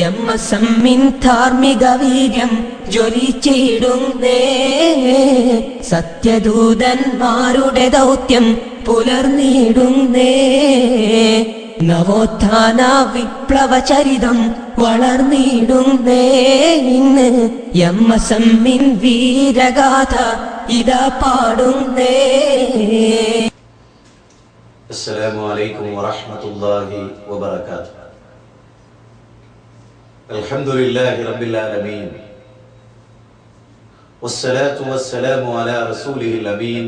എമ്മസമ്മിൻ ധാർമ്മിക വീര്യം ജ്വലിച്ചിടുന്നേ, സത്യദൂതന്മാരുടെ ദൗത്യം പുലർന്നിടുന്നേ, നവോത്ഥാന വിപ്ലവ ചരിതം വളർന്നിടുന്നേ. ഇന്ന് എമ്മസമ്മിൻ വീരഗാഥ ഇതാ പാടുന്നേ. അസ്സലാമു അലൈക്കും വറഹ്മത്തുള്ളാഹി വബറകാതുഹു. അൽഹംദുലില്ലാഹി റബ്ബിൽ ആലമീൻ വസ്സലാത്തു വസ്സലാമു അലാ റസൂലിഹിൽ അമീൻ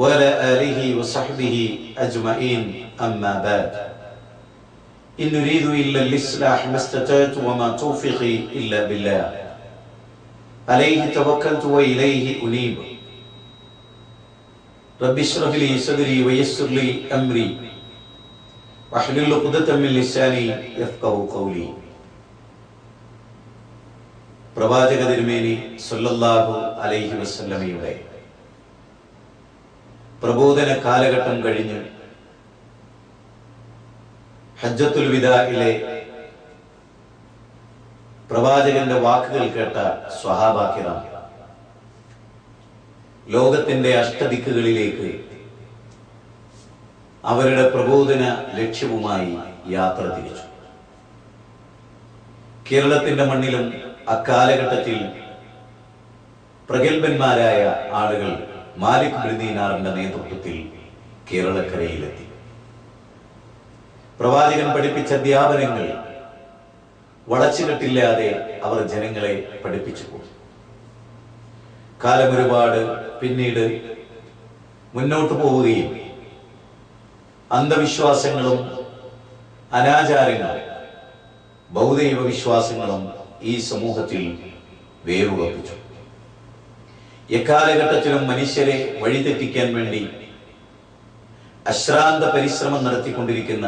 വഅലാ ആലിഹി വസഹ്ബിഹി അജ്മഈൻ. അമ്മാ ബഅദ്. ഇൻ ഉരീദു ഇല്ലൽ ഇസ്ലാഹ് മസ്തതഅതു വമാ തൗഫീഖി ഇല്ലാ ബില്ലാഹ് അലൈഹി തവക്കൽതു വഇലൈഹി ഉനീബ്. റബ്ബി ഇശ്റഹ് ലി സദ്രി വയസ്സിർ ലി അംരി വഹ്ലുൽ ഉഖ്ദതം മിൻ ലിസാനി യഫ്ഖഹു ഖൗലി. പ്രവാചക തിരുമേനി സല്ലല്ലാഹു അലൈഹി വസല്ലമയുടെ പ്രബോധന കാലഘട്ടം കഴിഞ്ഞ് ഹജ്ജത്തുൽ വിദാഇലെ പ്രവാചകന്റെ വാക്കുകൾ കേട്ട സ്വഹാബാ കിറാം ലോകത്തിന്റെ അഷ്ടദിക്കുകളിലേക്ക് അവരുടെ പ്രബോധന ലക്ഷ്യവുമായി യാത്ര തിരിച്ചു. കേരളത്തിന്റെ മണ്ണിലും അക്കാലഘട്ടത്തിൽ പ്രഗത്ഭന്മാരായ ആളുകൾ മാലിക് ബിൻ ദീനാറിന്റെ നേതൃത്വത്തിൽ കേരളക്കരയിലെത്തി. പ്രവാചകൻ പഠിപ്പിച്ച അധ്യാപനങ്ങൾ വളച്ചുകെട്ടില്ലാതെ അവർ ജനങ്ങളെ പഠിപ്പിച്ചു പോയി. കാലം ഒരുപാട് പിന്നീട് മുന്നോട്ട് പോവുകയും അന്ധവിശ്വാസങ്ങളും അനാചാരങ്ങളും ബൗദ്ധൈവ വിശ്വാസങ്ങളും ഈ സമൂഹത്തിൽ വേരുറപ്പിച്ചു. എക്കാലഘട്ടത്തിലും മനുഷ്യരെ വഴിതെറ്റിക്കാൻ വേണ്ടി അശ്രാന്ത പരിശ്രമം നടത്തിക്കൊണ്ടിരിക്കുന്ന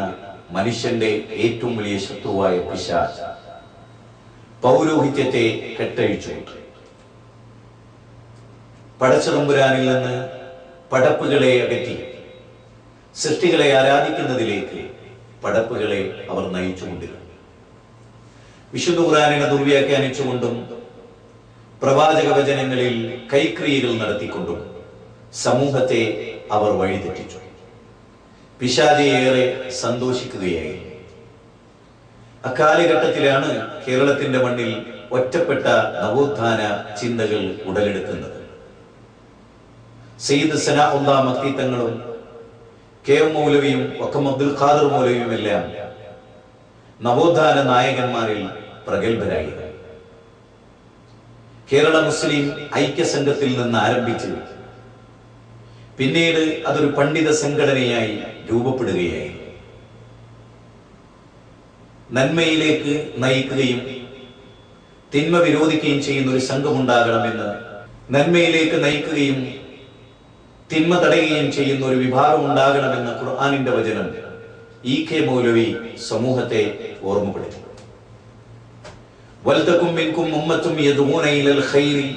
മനുഷ്യന്റെ ഏറ്റവും വലിയ ശത്രുവായ പിശാച് പൗരോഹിത്യത്തെ കെട്ടഴിച്ചു. പടച്ചതമ്പുരാനിൽ നിന്ന് പടപ്പുകളെ അകറ്റി സൃഷ്ടികളെ ആരാധിക്കുന്നതിലേക്ക് പടപ്പുകളെ അവർ നയിച്ചുകൊണ്ടിരുന്നു. വിശുദ്ധ ഖുർആനിനെ ദുർവ്യാഖ്യാനിച്ചുകൊണ്ടും പ്രവാചക വചനങ്ങളിൽ കൈക്രിയകൾ നടത്തിക്കൊണ്ടും സമൂഹത്തെ അവർ വഴിതെറ്റിച്ചു. പിശാചിയേറെ സന്തോഷിക്കുകയായി. അക്കാലഘട്ടത്തിലാണ് കേരളത്തിന്റെ മണ്ണിൽ ഒറ്റപ്പെട്ട നവോത്ഥാന ചിന്തകൾ ഉടലെടുക്കുന്നത്. സയ്യിദ് സനാഉല്ലാഹ് മക്തി തങ്ങളും കെ.എം. മൗലവിയും വക്കം അബ്ദുൽ ഖാദർ മൗലവിയും എല്ലാം നവോത്ഥാന നായകന്മാരിൽ പ്രഗത്ഭരായി. കേരള മുസ്ലിം ഐക്യസംഘത്തിൽ നിന്ന് ആരംഭിച്ച് പിന്നീട് അതൊരു പണ്ഡിത സംഘടനയായി രൂപപ്പെടുകയായി. നന്മയിലേക്ക് നയിക്കുകയും തിന്മ വിരോധിക്കുകയും ചെയ്യുന്ന ഒരു സംഘമുണ്ടാകണമെന്ന്, നന്മയിലേക്ക് നയിക്കുകയും തിന്മ തടയുകയും ചെയ്യുന്ന ഒരു വിഭാഗം ഉണ്ടാകണമെന്ന ഖുർആനിന്റെ വചനം ഇ.കെ. മൗലവി സമൂഹത്തെ ഓർമ്മപ്പെടുത്തി. വൽതകും മിൻകും ഉമ്മത്തും യദ്ഊന ഇലൽ ഖൈരി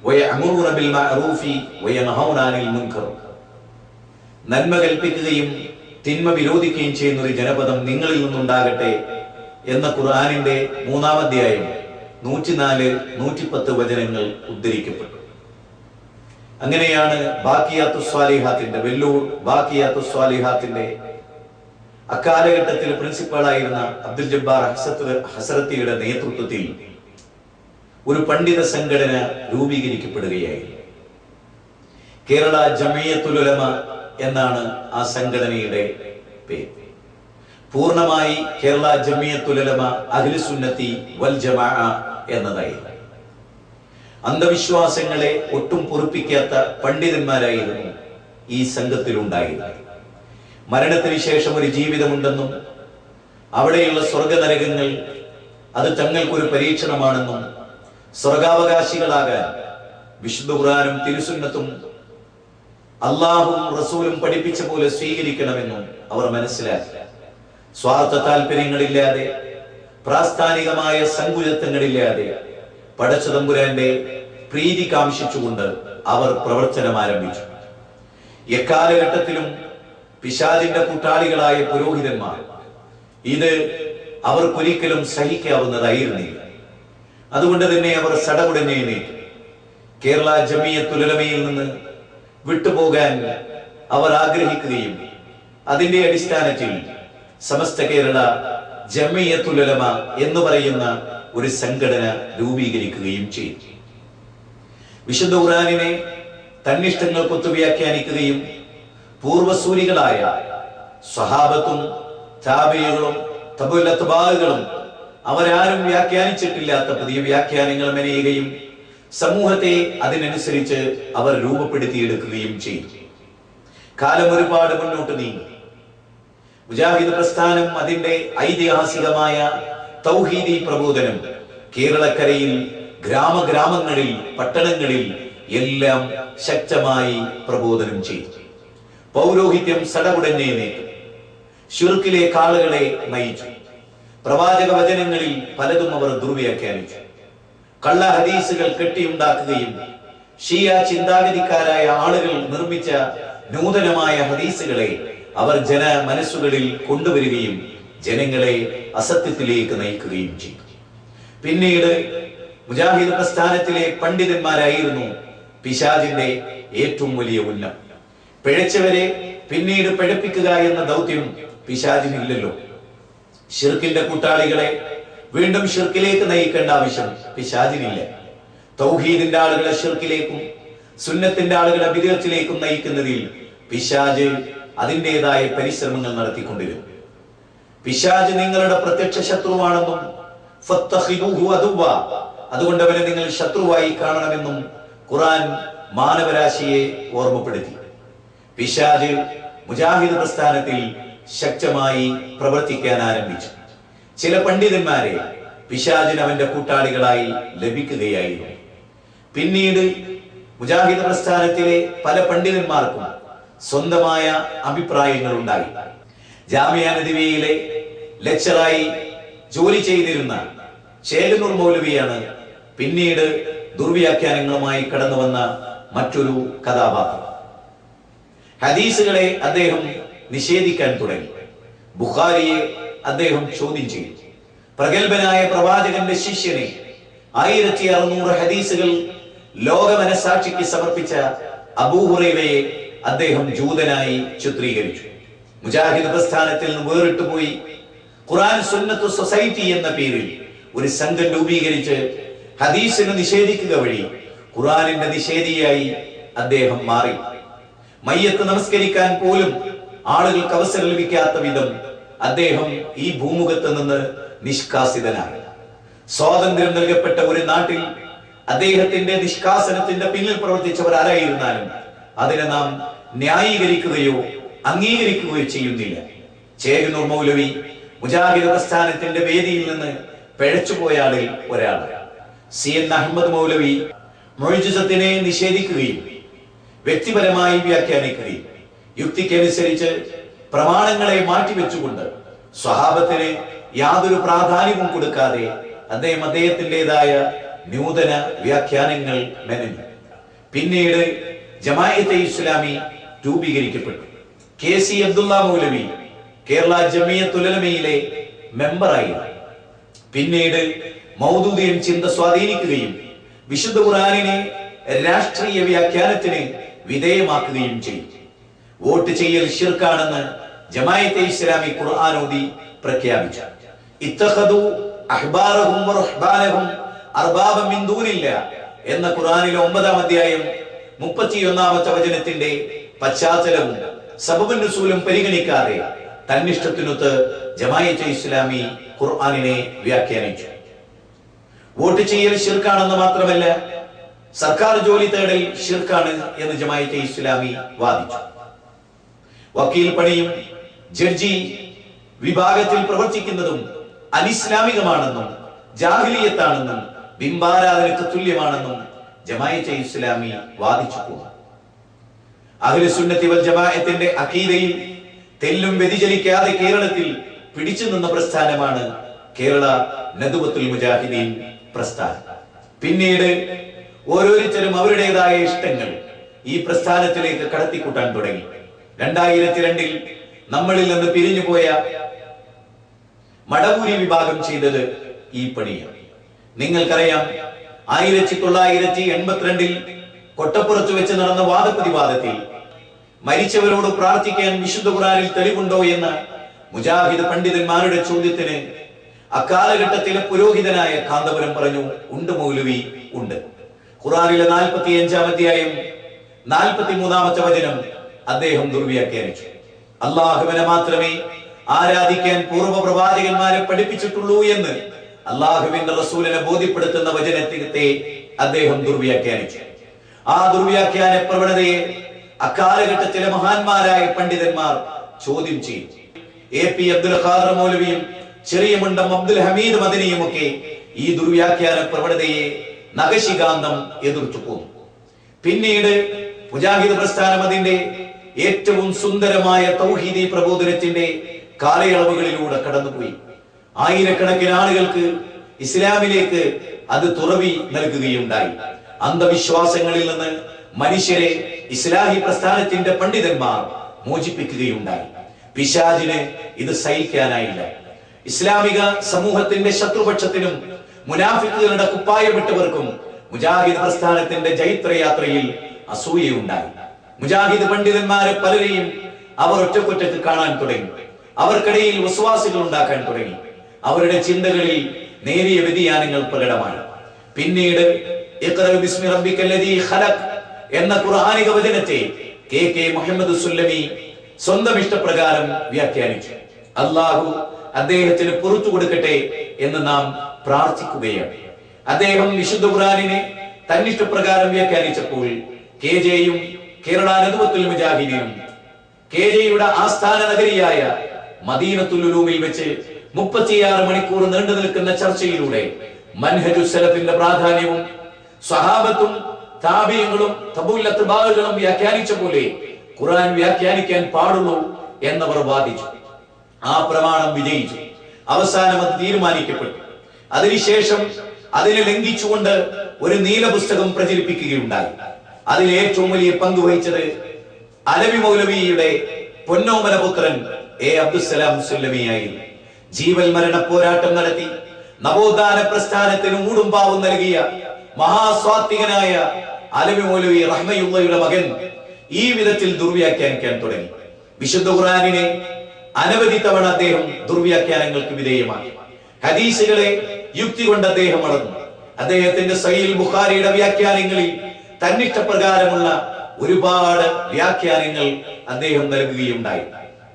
വയഅമുറൂന ബിൽ മഅറൂഫി വയൻഹൗന അനിൽ മുൻകർ. നന്മ കൽപ്പിക്കുകയും തിന്മ വിരോധിക്കുകയും ചെയ്യുന്ന ഒരു ജനപദം നിങ്ങളിൽ നിന്നുണ്ടാകട്ടെ എന്ന ഖുർആനിന്റെ 3-ാം അധ്യായം 104, 110 വചനങ്ങൾ ഉദ്ധരിക്കപ്പെട്ടു. അങ്ങനെയാണ് ബാഖിയാത്തുസ് സ്വാലിഹാത്തിന്റെ വെല്ലൂർ ബാഖിയാത്തുസ് സ്വാലിഹാത്തിന്റെ അക്കാലഘട്ടത്തിൽ പ്രിൻസിപ്പളായിരുന്ന അബ്ദുൽ ജബ്ബാർ ഹസരത്തിയുടെ നേതൃത്വത്തിൽ ഒരു പണ്ഡിത സംഘടന രൂപീകരിക്കപ്പെടുകയായി. കേരള ജമിയത്തുൽ ഉലമ എന്നാണ് ആ സംഘടനയുടെ പേര്. പൂർണ്ണമായി കേരള ജമിയത്തുൽ ഉലമ അഹ്ലു സുന്നത്തി വൽ ജമാഅ എന്നതായിരുന്നു. അന്ധവിശ്വാസങ്ങളെ ഒട്ടും പൊറുപ്പിക്കാത്ത പണ്ഡിതന്മാരായിരുന്നു ഈ സംഘത്തിൽ ഉണ്ടായിരുന്നത്. മരണത്തിന് ശേഷം ഒരു ജീവിതമുണ്ടെന്നും അവിടെയുള്ള സ്വർഗനരകങ്ങൾ അത് തങ്ങൾക്കൊരു പരീക്ഷണമാണെന്നും സ്വർഗാവകാശികളാകാൻ വിശുദ്ധ ഖുർആനും തിരുസുന്നത്തും അള്ളാഹുവും റസൂലും പഠിപ്പിച്ച പോലെ സ്വീകരിക്കണമെന്നും അവർ മനസ്സിലാക്കി. സ്വാർത്ഥ താല്പര്യങ്ങളില്ലാതെ, പ്രാസ്ഥാനികമായ സങ്കുചിതത്വങ്ങളില്ലാതെ പടച്ചതമ്പുരാന്റെ പ്രീതി കാംക്ഷിച്ചുകൊണ്ട് അവർ പ്രവർത്തനം ആരംഭിച്ചു. എക്കാലഘട്ടത്തിലും പിശാചിന്റെ കൂട്ടാളികളായ പുരോഹിതന്മാർ ഇത് അവർക്കൊരിക്കലും സഹിക്കാവുന്നതായിരുന്നില്ല. അതുകൊണ്ട് തന്നെ അവർ സടകുടഞ്ഞ് എഴുന്നേറ്റു. കേരള ജമിയത്തുൽ ഉലമയിൽ നിന്ന് വിട്ടുപോകാൻ അവർ ആഗ്രഹിക്കുകയും അതിന്റെ അടിസ്ഥാനത്തിൽ സമസ്ത കേരള ജമിയത്തുൽ ഉലമ എന്ന് പറയുന്ന ഒരു സംഘടന രൂപീകരിക്കുകയും ചെയ്തു. വിശുദ്ധ ഖുർആനിനെ തന്നിഷ്ടങ്ങൾക്കൊത്തു വ്യാഖ്യാനിക്കുകയും പൂർവസൂരികളായ സ്വഹാബത്തും താബിഈകളും തബഉൽ അത്ബാഉകളും അവരാരും വ്യാഖ്യാനിച്ചിട്ടില്ലാത്ത പുതിയ വ്യാഖ്യാനങ്ങൾ മെനയുകയും സമൂഹത്തെ അതിനനുസരിച്ച് അവർ രൂപപ്പെടുത്തിയെടുക്കുകയും ചെയ്തു. കാലം ഒരുപാട് മുന്നോട്ട് നീങ്ങി. മുജാഹിദ് പ്രസ്ഥാനം അതിന്റെ ഐതിഹാസികമായ തൗഹീദി പ്രബോധനം കേരളക്കരയിൽ ഗ്രാമങ്ങളിൽ പട്ടണങ്ങളിൽ എല്ലാം ശക്തമായി പ്രബോധനം ചെയ്തു. പൗരോഹിത്യം സടകുടഞ്ഞേനേറ്റു. ശിർക്കിലേക്ക് ആളുകളെ നയിച്ചു. പ്രവാചക വചനങ്ങളിൽ പലതും അവർ ദുർവ്യാഖ്യാനിച്ചു. കള്ള ഹദീസുകൾ കെട്ടിയുണ്ടാക്കുകയും ഷിയ ചിന്താഗതിക്കാരായ ആളുകൾ നിർമ്മിച്ച നൂതനമായ ഹദീസുകളെ അവർ ജന മനസ്സുകളിൽ കൊണ്ടുവരികയും ജനങ്ങളെ അസത്യത്തിലേക്ക് നയിക്കുകയും ചെയ്തു. പിന്നീട് മുജാഹിദ് പ്രസ്ഥാനത്തിലെ പണ്ഡിതന്മാരായിരുന്നു പിശാചിന്റെ ഏറ്റവും വലിയ ഉന്നം. പിഴച്ചവരെ പിന്നീട് പിഴപ്പിക്കുക എന്ന ദൗത്യം പിശാചിനില്ലല്ലോ. ഷിർക്കിന്റെ കൂട്ടാളികളെ വീണ്ടും ഷിർക്കിലേക്ക് നയിക്കേണ്ട ആവശ്യം പിശാചിനില്ല. തൗഹീദിന്റെ ആളുകളെ ഷിർക്കിലേക്കും സുന്നത്തിന്റെ ആളുകളെ ബിദ്അത്തിലേക്കും നയിക്കുന്നതിൽ പിശാച് അതിൻ്റെതായ പരിശ്രമങ്ങൾ നടത്തിക്കൊണ്ടിരുന്നു. പിശാച് നിങ്ങളുടെ പ്രത്യക്ഷ ശത്രുവാണെന്നും ഫത്തഖിദൂഹു അദുവ്വ, അതുകൊണ്ട് അവനെ നിങ്ങൾ ശത്രുവായി കാണണമെന്നും ഖുർആൻ മാനവരാശിയെ ഓർമ്മപ്പെടുത്തി. പിശാച് മുജാഹിദ് പ്രസ്ഥാനത്തിൽ ശക്തമായി പ്രവർത്തിക്കാൻ ആരംഭിച്ചു. ചില പണ്ഡിതന്മാരെ പിശാചിന് അവന്റെ കൂട്ടാളികളായി ലഭിക്കുകയായിരുന്നു. പിന്നീട് മുജാഹിദ് പ്രസ്ഥാനത്തിലെ പല പണ്ഡിതന്മാർക്കും സ്വന്തമായ അഭിപ്രായങ്ങൾ ഉണ്ടായി. ജാമിയ നദിവിയയിലെ ലെക്ചറായി ജോലി ചെയ്തിരുന്ന ചേകനൂർ മൗലവിയാണ് പിന്നീട് ദുർവ്യാഖ്യാനങ്ങളുമായി കടന്നു വന്ന മറ്റൊരു കഥാപാത്രം. ഹദീസുകളെ അദ്ദേഹം നിഷേധിക്കാൻ തുടങ്ങി. ബുഖാരിയെ അദ്ദേഹം ചോദ്യം ചെയ്തു. പ്രഗത്ഭനായ പ്രവാചകന്റെ ശിഷ്യനെ 1600 ഹദീസുകൾ ലോക മനസാക്ഷിക്ക് സമർപ്പിച്ച അബൂ ഹുറൈറയെ അദ്ദേഹം ജൂതനായി ചിത്രീകരിച്ചു. മുജാഹിദ് പ്രസ്ഥാനത്തിൽ നിന്ന് വേറിട്ടു പോയി ഖുർആൻ സുന്നത്ത് സൊസൈറ്റി എന്ന പേരിൽ ഒരു സംഘം രൂപീകരിച്ച് ഹദീസിനെ നിഷേധിക്കുക വഴി ഖുർആനിന്റെ നിഷേധിയായി അദ്ദേഹം മാറി. മയ്യത്ത് നമസ്കരിക്കാൻ പോലും ആളുകൾക്ക് അവസരം ലഭിക്കാത്ത വിധം അദ്ദേഹം ഈ ഭൂമുഖത്ത് നിന്ന് നിഷ്കാസിതനായി. സ്വാതന്ത്ര്യം നൽകപ്പെട്ട ഒരു നാട്ടിൽ അദ്ദേഹത്തിന്റെ നിഷ്കാസനത്തിന്റെ പിന്നിൽ പ്രവർത്തിച്ചവർ ആരായിരുന്നാലും അതിനെ നാം ന്യായീകരിക്കുകയോ അംഗീകരിക്കുകയോ ചെയ്യുന്നില്ല. ചേകനൂർ മൗലവി മുജാഹിദ് പ്രസ്ഥാനത്തിന്റെ വേദിയിൽ നിന്ന് പിഴച്ചുപോയ ആളിൽ ഒരാൾ. CN അഹമ്മദ് മൗലവി മുഅ്ജിസത്തിനെ നിഷേധിക്കുകയും വ്യക്തിപരമായി വ്യാഖ്യാനിക്കുകയും യുക്തിക്കനുസരിച്ച് പ്രമാണങ്ങളെ മാറ്റിവെച്ചുകൊണ്ട് സ്വഹാബത്തിന് യാതൊരു പ്രാധാന്യവും കൊടുക്കാതെ അദ്ദേഹം അദ്ദേഹത്തിൻ്റെതായ നൂതന വ്യാഖ്യാനങ്ങൾ മെനഞ്ഞു. പിന്നീട് ജമാഅത്തെ ഇസ്ലാമി രൂപീകരിക്കപ്പെട്ടു. KC അബ്ദുള്ള മൗലവി കേരള ജമിയത്തുൽ ഉലമയിലെ മെമ്പറായി. പിന്നീട് മൗദൂദിയൻ ചിന്ത സ്വാധീനിക്കുകയും വിശുദ്ധ ഖുർആനിനെ രാഷ്ട്രീയ വ്യാഖ്യാനത്തിന് വിധേയമാക്കുകയും ചെയ്തു. വോട്ട് ചെയ്യൽ ശിർക്കാണെന്ന് ജമാഅത്തെ ഇസ്ലാമി ഖുർആനോദി പ്രഖ്യാപിച്ചു. ഇത്തഖദു അഹ്ബാറഹും വറുഹ്ബാനഹും അർബാബൻ മിൻ ദൂനില്ലാഹ് എന്ന ഖുർആനിലെ 9-ാം അധ്യായം 31-ാമത്തെ വചനത്തിന്റെ പശ്ചാത്തലവും സബബുൻ നുസൂലും പരിഗണിക്കാതെ തന്നിഷ്ടത്തിനൊത്ത് ജമാഅത്തെ ഇസ്ലാമി ഖുർആനിനെ വ്യാഖ്യാനിച്ചു. വോട്ട് ചെയ്യൽ ശിർക്കാണെന്ന് മാത്രമല്ല, സർക്കാർ ജോലി തേടൽ ശിർക്കാണ് എന്ന് ജമാഅത്തെ ഇസ്ലാമി വാദിച്ചു. വക്കീൽ പണിയും ജഡ്ജി വിഭാഗത്തിൽ പ്രവർത്തിക്കുന്നതും അനിസ്ലാമികമാണെന്നും ജാഹിലിയത്താണെന്നും ബിംബാരാധനയ്ക്ക് തുല്യമാണെന്നും ജമാഅത്തെ ഇസ്ലാമി വാദിച്ചു പോകും. അഹ്ലു സുന്നത്തി വൽ ജമാഅത്തിന്റെ അഖീദയിൽ തെല്ലും വ്യതിചലിക്കാതെ കേരളത്തിൽ പിടിച്ചു നിന്ന പ്രസ്ഥാനമാണ് കേരള നദ്വത്തുൽ മുജാഹിദീൻ പ്രസ്ഥാനം. പിന്നീട് ഓരോരുത്തരും അവരുടേതായ ഇഷ്ടങ്ങൾ ഈ പ്രസ്ഥാനത്തിലേക്ക് കടത്തിക്കൂട്ടാൻ തുടങ്ങി. 2002-ൽ നമ്മളിൽ നിന്ന് പിരിഞ്ഞുപോയ മടവൂരി വിഭാഗം ചെയ്തത് ഈ പണിയാണ്. നിങ്ങൾക്കറിയാം, 1982 കൊട്ടപ്പുറത്ത് വെച്ച് നടന്ന വാദപ്രതിവാദത്തിൽ മരിച്ചവരോട് പ്രാർത്ഥിക്കാൻ വിശുദ്ധ ഖുർആനിൽ തെളിവുണ്ടോ എന്ന മുജാഹിദ് പണ്ഡിതന്മാരുടെ ചോദ്യത്തിന് അക്കാലഘട്ടത്തിലെ പുരോഹിതനായ കാന്തപുരം പറഞ്ഞു, ഉണ്ട് മൗലവി, ഉണ്ട്. ഖുർആനിലെ 45-ാം അധ്യായം 43-ാമത്തെ വചനം അദ്ദേഹം ദുർവ്യാഖ്യാനിച്ചു. അള്ളാഹുവിനെ മാത്രമേ ആരാധിക്കാൻ പൂർവ്വ പ്രവാചകന്മാരെ പഠിപ്പിച്ചിട്ടുള്ളൂ എന്ന് അള്ളാഹുവിന്റെ റസൂലിനെ ബോധ്യപ്പെടുത്തുന്ന വചനത്തെ അദ്ദേഹം ദുർവ്യാഖ്യാനിച്ചു. ആ ദുർവ്യാഖ്യാന പ്രവണതയെ അക്കാലഘട്ടത്തിലെ മഹാന്മാരായ പണ്ഡിതന്മാർ ചോദ്യം ചെയ്തു. AP അബ്ദുൽ ഖാദർ മൗലവിയും ചെറിയ മുണ്ടം അബ്ദുൽ ഹമീദ് മദനിയും ഒക്കെ ഈ ദുർവ്യാഖ്യാന പ്രവണതയെ നഖശികാന്തം എതിർത്തു പോന്നു. പിന്നീട് മുജാഹിദ് പ്രസ്ഥാനം അതിന്റെ ഏറ്റവും സുന്ദരമായ തൗഹീദി പ്രബോധനത്തിന്റെ കാലയളവുകളിലൂടെ കടന്നുപോയി. ആയിരക്കണക്കിന് ആളുകൾക്ക് ഇസ്ലാമിലേക്ക് അത് തുറവി നൽകുകയുണ്ടായി. അന്ധവിശ്വാസങ്ങളിൽ നിന്ന് മനുഷ്യരെ ഇസ്ലാഹി പ്രസ്ഥാനത്തിന്റെ പണ്ഡിതന്മാർ മോചിപ്പിക്കുകയുണ്ടായി. പിശാചിന് ഇത് സഹിക്കാനായില്ല. ഇസ്ലാമിക സമൂഹത്തിന്റെ ശത്രുപക്ഷത്തിനും മുനാഫിക്കുകളുടെ കുപ്പായമിട്ടവർക്കും മുജാഹിദ് പ്രസ്ഥാനത്തിന്റെ ജൈത്രയാത്രയിൽ അസൂയയുണ്ടായി. മുജാഹിദ് പണ്ഡിതന്മാരെ പലരെയും അവർ ഒറ്റക്കൊറ്റക്ക് കാണാൻ തുടങ്ങി. അവർക്കിടയിൽ വിശ്വാസികൾ ഉണ്ടാക്കാൻ തുടങ്ങി. അവരുടെ ചിന്തകളിൽ നേരിയ വ്യതിയാനങ്ങൾ പ്രകടമായി. പിന്നീട് ഇഖ്റ ബിസ്മി റബ്ബിക്കല്ലദീ ഖലഖ് എന്ന ഖുർആനിക വചനത്തെ KK മുഹമ്മദ് സുല്ലമി സ്വന്തം ഇഷ്ടപ്രകാരം വ്യാഖ്യാനിച്ചു. അല്ലാഹു അദ്ദേഹത്തിന് പുറത്തു കൊടുക്കട്ടെ എന്ന് നാം പ്രാർത്ഥിക്കുകയാണ്. അദ്ദേഹം വിശുദ്ധ ഖുർആനിനെ തന്നിഷ്ടപ്രകാരം വ്യാഖ്യാനിച്ചപ്പോൾ KJയും കേരള നദ്വത്തുൽ മുജാഹിദീനും KJയുടെ ആസ്ഥാന നഗരിയായ മദീനത്തുൽ ഉലൂമിൽ വെച്ച് 36 മണിക്കൂർ നീണ്ടു നിൽക്കുന്ന ചർച്ചയിലൂടെ മൻഹജു സലഫിന്റെ പ്രാധാന്യവും സ്വഹാബത്തും താബിഈങ്ങളും തബൂൽ അത്ബാഉകളും വ്യാഖ്യാനിച്ച പോലെ ഖുർആൻ വ്യാഖ്യാനിക്കാൻ പാടുള്ളൂ എന്നവർ വാദിച്ചു. ആ പ്രമാണം വിജയിച്ചു. അവസാനം അത് തീരുമാനിക്കപ്പെട്ടു. അതിനുശേഷം അതിനെ ലംഘിച്ചുകൊണ്ട് ഒരു നീല പുസ്തകം പ്രചരിപ്പിക്കുകയുണ്ടായി. അതിൽ ഏറ്റവും വലിയ പങ്ക് വഹിച്ചത് അലവി മൗലവിയുടെ പൊന്നോമന പുത്രൻ A അബ്ദുസ്സലാം സുല്ലമിയായിരുന്നു. ജീവൽ മരണ പോരാട്ടം നടത്തി നവോത്ഥാന പ്രസ്ഥാനത്തിന് മൂടുംപാവും നൽകിയ മഹാസ്വാത്വികനായ അലവി മൗലവി റഹ്മയുള്ളയുടെ മകൻ ഈ വിധത്തിൽ ദുർവ്യാഖ്യാനിക്കാൻ തുടങ്ങി. വിശുദ്ധ ഖുർആനിനെ അനവധി തവണ അദ്ദേഹം ദുർവ്യാഖ്യാനങ്ങൾക്ക് വിധേയമാക്കി. ഹദീസുകളെ യുക്തി കൊണ്ട് അദ്ദേഹം അളന്നു. അദ്ദേഹത്തിന്റെ സഹീഹ് ബുഖാരിയുടെ വ്യാഖ്യാനങ്ങളിൽ തന്നിഷ്ടപ്രകാരമുള്ള ഒരുപാട് വ്യാഖ്യാനങ്ങൾ അദ്ദേഹം നൽകുകയുണ്ടായി.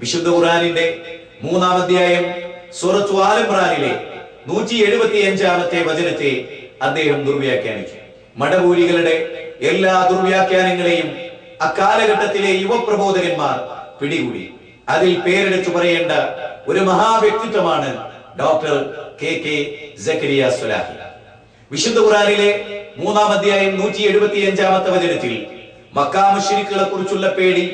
വിശുദ്ധ ഖുർആനിന്റെ 3-ാം അധ്യായം സൂറത്ത് ആൽ ഇംറാനിലെ 175-ാമത്തെ വചനത്തെ അദ്ദേഹം ദുർവ്യാഖ്യാനിച്ചു. മടവൂരികളുടെ എല്ലാ ദുർവ്യാഖ്യാനങ്ങളെയും അക്കാലഘട്ടത്തിലെ യുവപ്രബോധകന്മാർ പിടികൂടി. അതിൽ പേരെടുത്തു പറയേണ്ട ഒരു മഹാവ്യക്തിത്വമാണ് ഡോക്ടർ KK സക്കരിയ സ്വലാഹി. വിശുദ്ധ ഖുർആനിലെ 3-ാം അധ്യായം 175-ാമത്തെ വചനത്തിൽ മക്കാ മുശ്രിക്കുകളെ കുറിച്ചുള്ള പേടി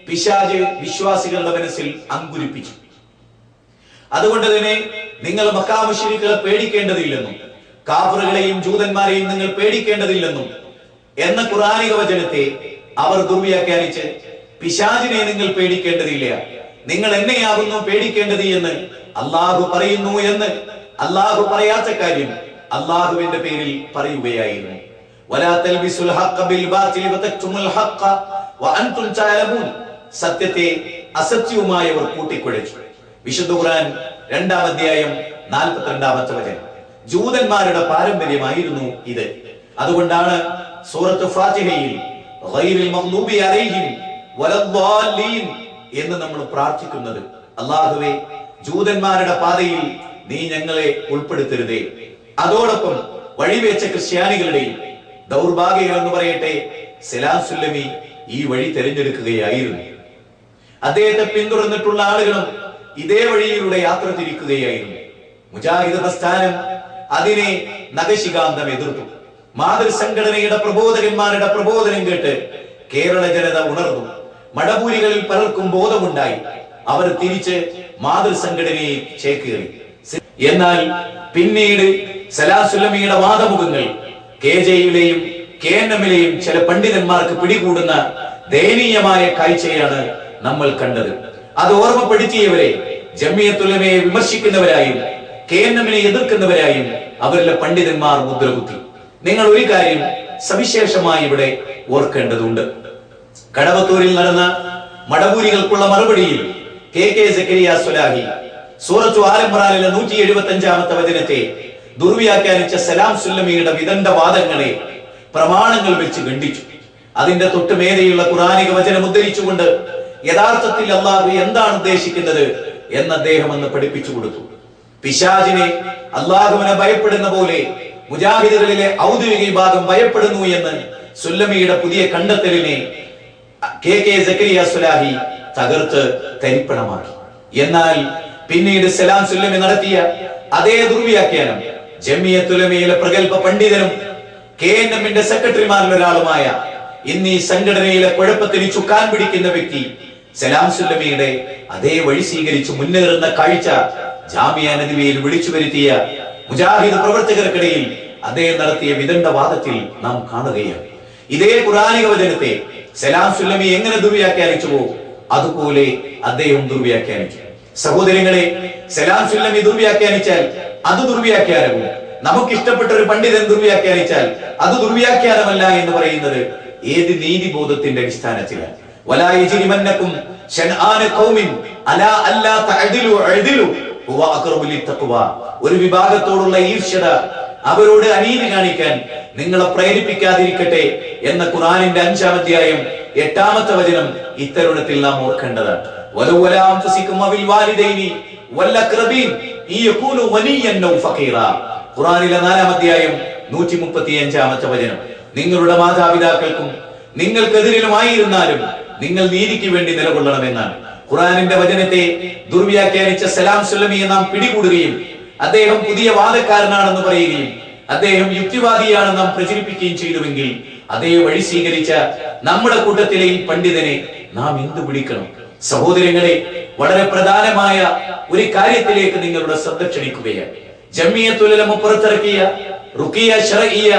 പിശാച് വിശ്വാസികളുടെ മനസ്സിൽ അങ്കുരിപ്പിച്ചു. അതുകൊണ്ട് തന്നെ നിങ്ങൾ മക്കാ മുശ്രിക്കുകളെ പേടിക്കേണ്ടതില്ലെന്നും കാഫിറുകളെയും ജൂതന്മാരെയും നിങ്ങൾ പേടിക്കേണ്ടതില്ലെന്നും എന്ന ഖുർആനിക വചനത്തെ അവർ ദുർവ്യാഖ്യാനിച്ച് പിശാചിനെ നിങ്ങൾ പേടിക്കേണ്ടതില്ല, നിങ്ങൾ എന്നെയാകുന്നു പേടിക്കേണ്ടത് എന്ന് അള്ളാഹു പറയുന്നു എന്ന് അള്ളാഹു പറയാത്ത കാര്യം അള്ളാഹുവിന്റെ പേരിൽ പറയുകയായിരുന്നു. വലാ തൽബിസുൽ ഹഖ്ഖ ബിൽ ബാതിൽ വതക്തുമുൽ ഹഖ്ഖ വഅൻതും തഅലമൂൻ. സത്യത്തെ അസത്യവുമായി അവർ കൂട്ടിക്കുഴച്ചു. വിശുദ്ധ ഖുർആൻ 2-ാം അധ്യായം 42-ാമത്തെ വചനം. ജൂതന്മാരുടെ പാരമ്പര്യമായിരുന്നു ഇത്. അതുകൊണ്ടാണ് സൂറത്ത് ഫാത്തിഹയിൽ ഗൈറിൽ മഗ്ദൂബി അലൈഹിം വലദ്ദാലീൻ എന്ന് നമ്മൾ പ്രാർത്ഥിക്കുന്നത്. അല്ലാഹുവേ, ജൂതന്മാരുടെ പാതയിൽ നീ ഞങ്ങളെ ഉൾപ്പെടുത്തരുതേ. അതോടൊപ്പം വഴിവെച്ച ക്രിസ്ത്യാനികളുടെയും ദൗർഭാഗ്യങ്ങൾ എന്ന് പറയട്ടെ സലാം സുല്ലമി ഈ വഴി തിരഞ്ഞെടുക്കുകയായിരുന്നു. അദ്ദേഹത്തെ പിന്തുടർന്നിട്ടുള്ള ആളുകളും ഇതേ വഴിയിലൂടെ യാത്ര തിരിക്കുകയായിരുന്നു. മുജാഹിദ് പ്രസ്ഥാനം അതിനെ നഖശികാന്തം എതിർത്തു. മാതൃസംഘടനയുടെ പ്രബോധകന്മാരുടെ പ്രബോധനം കേട്ട് കേരള ജനത ഉണർന്നു. മടപൂരികളിൽ പലർക്കും ബോധമുണ്ടായി. അവർ തിരിച്ച് മാതൃസംഘടനയെ ചേക്കേറി. എന്നാൽ പിന്നീട് സലാസുല്ലമിയുടെ വാദമുഖങ്ങൾ KJയിലെയും KNMലെയും ചില പണ്ഡിതന്മാർക്ക് പിടികൂടുന്ന ദയനീയമായ കാഴ്ചയാണ് നമ്മൾ കണ്ടത്. അത് ഓർമ്മപ്പെടുത്തിയവരെ ജമിയത്തുലമയെ വിമർശിക്കുന്നവരായും KNM-നെ എതിർക്കുന്നവരായും അവരിലെ പണ്ഡിതന്മാർ മുദ്രകുത്തി. നിങ്ങൾ ഒരു കാര്യം സവിശേഷമായി ഇവിടെ ഓർക്കേണ്ടതുണ്ട്. കടവത്തൂരിൽ നടന്ന മടവൂരികൾക്കുള്ള മറുപടിയിൽ KK സക്കരിയ സ്വലാഹി സൂറത്തു ആൽ ഇംറാനിലെ 175-ാമത്തെ വചനത്തെ ദുർവ്യാഖ്യാനിച്ച സലാം സുല്ലമിയുടെ വിദണ്ഡവാദങ്ങളെ പ്രമാണങ്ങൾ വെച്ച് ഖണ്ഡിച്ചു. അതിന്റെ തൊട്ടുമേലെയുള്ള ഖുർആനിക വചനം ഉദ്ധരിച്ചുകൊണ്ട് യഥാർത്ഥത്തിൽ അല്ലാഹു എന്താണ് ഉദ്ദേശിക്കുന്നത് എന്ന് അദ്ദേഹം അന്ന് പഠിപ്പിച്ചു കൊടുത്തു. പിശാചിനെ അല്ലാഹുവിനെ ഭയപ്പെടുന്ന പോലെ മുജാഹിദുകളിലെ ഔദ്യോഗിക വിഭാഗം ഭയപ്പെടുന്നു എന്ന് സുല്ലമിയുടെ പുതിയ കണ്ടെത്തലിനെ KK സക്കരിയ സ്വലാഹി തകർത്ത് തരിപ്പണമാക്കി. എന്നാൽ പിന്നീട് സലാം സുല്ലമി നടത്തിയ അതേ ദുർവ്യാഖ്യാനം ജമിയത്തുലമയിലെ പ്രഗൽഭ പണ്ഡിതനും KNM-ന്റെ സെക്രട്ടറിമാരിൽ ഒരാളുമായ ഇന്ന് ഈ സംഘടനയിലെ കുഴപ്പത്തിന് ചുക്കാൻ പിടിക്കുന്ന വ്യക്തി സലാം സുല്ലമിയുടെ അതേ വഴി സ്വീകരിച്ച് മുന്നേറുന്ന കാഴ്ച ജാമിയ നദിവയിൽ വിളിച്ചു വരുത്തിയ മുജാഹിദ് പ്രവർത്തകർക്കിടയിൽ അദ്ദേഹം നടത്തിയ വിദണ്ഡവാദത്തിൽ നാം കാണുകയാണ്. ഇതേ ഖുർആനിക വചനത്തെ സലാം സുല്ലമി എങ്ങനെ ദുർവ്യാഖ്യാനിച്ചുവോ അതുപോലെ അദ്ദേഹം ദുർവ്യാഖ്യാനിച്ചു. സഹോദരങ്ങളെ, സലാം സുല്ലമി ദുർവ്യാഖ്യാനിച്ചാൽ അത് ദുർവ്യാഖ്യാനവും നമുക്ക് ഇഷ്ടപ്പെട്ട ഒരു പണ്ഡിതൻ ദുർവ്യാഖ്യാനിച്ചാൽ അത് ദുർവ്യാഖ്യാനമല്ല എന്ന് പറയുന്നത് ഏത് നീതിബോധത്തിന്റെ അടിസ്ഥാനത്തിലാണ്? വലാ യജ്രിമന്നകും ശൻആന ഖൗമിൻ അലാ അല്ലാ തഅദിലു അഅദിലു ഹുവ അഖറബു ലിത്തഖ്വ. ഒരു വിഭാഗത്തോടുള്ള ഈർഷ്യത, അവരോട് അനീതി കാണിക്കാൻ നിങ്ങളെ പ്രേരിപ്പിക്കാതിരിക്കട്ടെ എന്ന ഖുർആനിന്റെ 5-ാം അധ്യായം 8-ാമത്തെ വചനം ഇത്തരുണത്തിൽ നാം ഓർക്കേണ്ടതാണ്. വലൗലാ അൻഫുസികും വബിൽ വാലിദൈനി വല്ലഖ്റബീൻ യകൂനു വലിയൻ ഔ ഫഖീറാ. ഖുർആനിലെ 4-ാം അധ്യായം 135-ാമത്തെ വചനം. നിങ്ങളുടെ മാതാപിതാക്കൾക്കും നിങ്ങൾക്കെതിരിലുമായിരുന്നാലും നിങ്ങൾ നീതിക്ക് വേണ്ടി നിലകൊള്ളണമെന്നാണ്. ഖുർആനിന്റെ വചനത്തെ ദുർവ്യാഖ്യാനിച്ച സലാം സുല്ലമിയെ നാം പിടികൂടുകയും അദ്ദേഹം പുതിയ വാദക്കാരനാണെന്ന് പറയുകയും അദ്ദേഹം യുക്തിവാദിയാണെന്ന് നാം പ്രചരിപ്പിക്കുകയും ചെയ്തുവെങ്കിൽ അതേ വഴി സ്വീകരിച്ച നമ്മുടെ കൂട്ടത്തിലെ ഈ പണ്ഡിതനെ നാം എന്തു പിടിക്കണം? സഹോദരങ്ങളെ, വളരെ പ്രധാനമായ ഒരു കാര്യത്തിലേക്ക് നിങ്ങളുടെ ശ്രദ്ധ ക്ഷണിക്കുകയാണ്. ജമിയത്തുൽ ഉലമ പുറത്തിറക്കിയ റുഖിയ ശർഇയ്യ,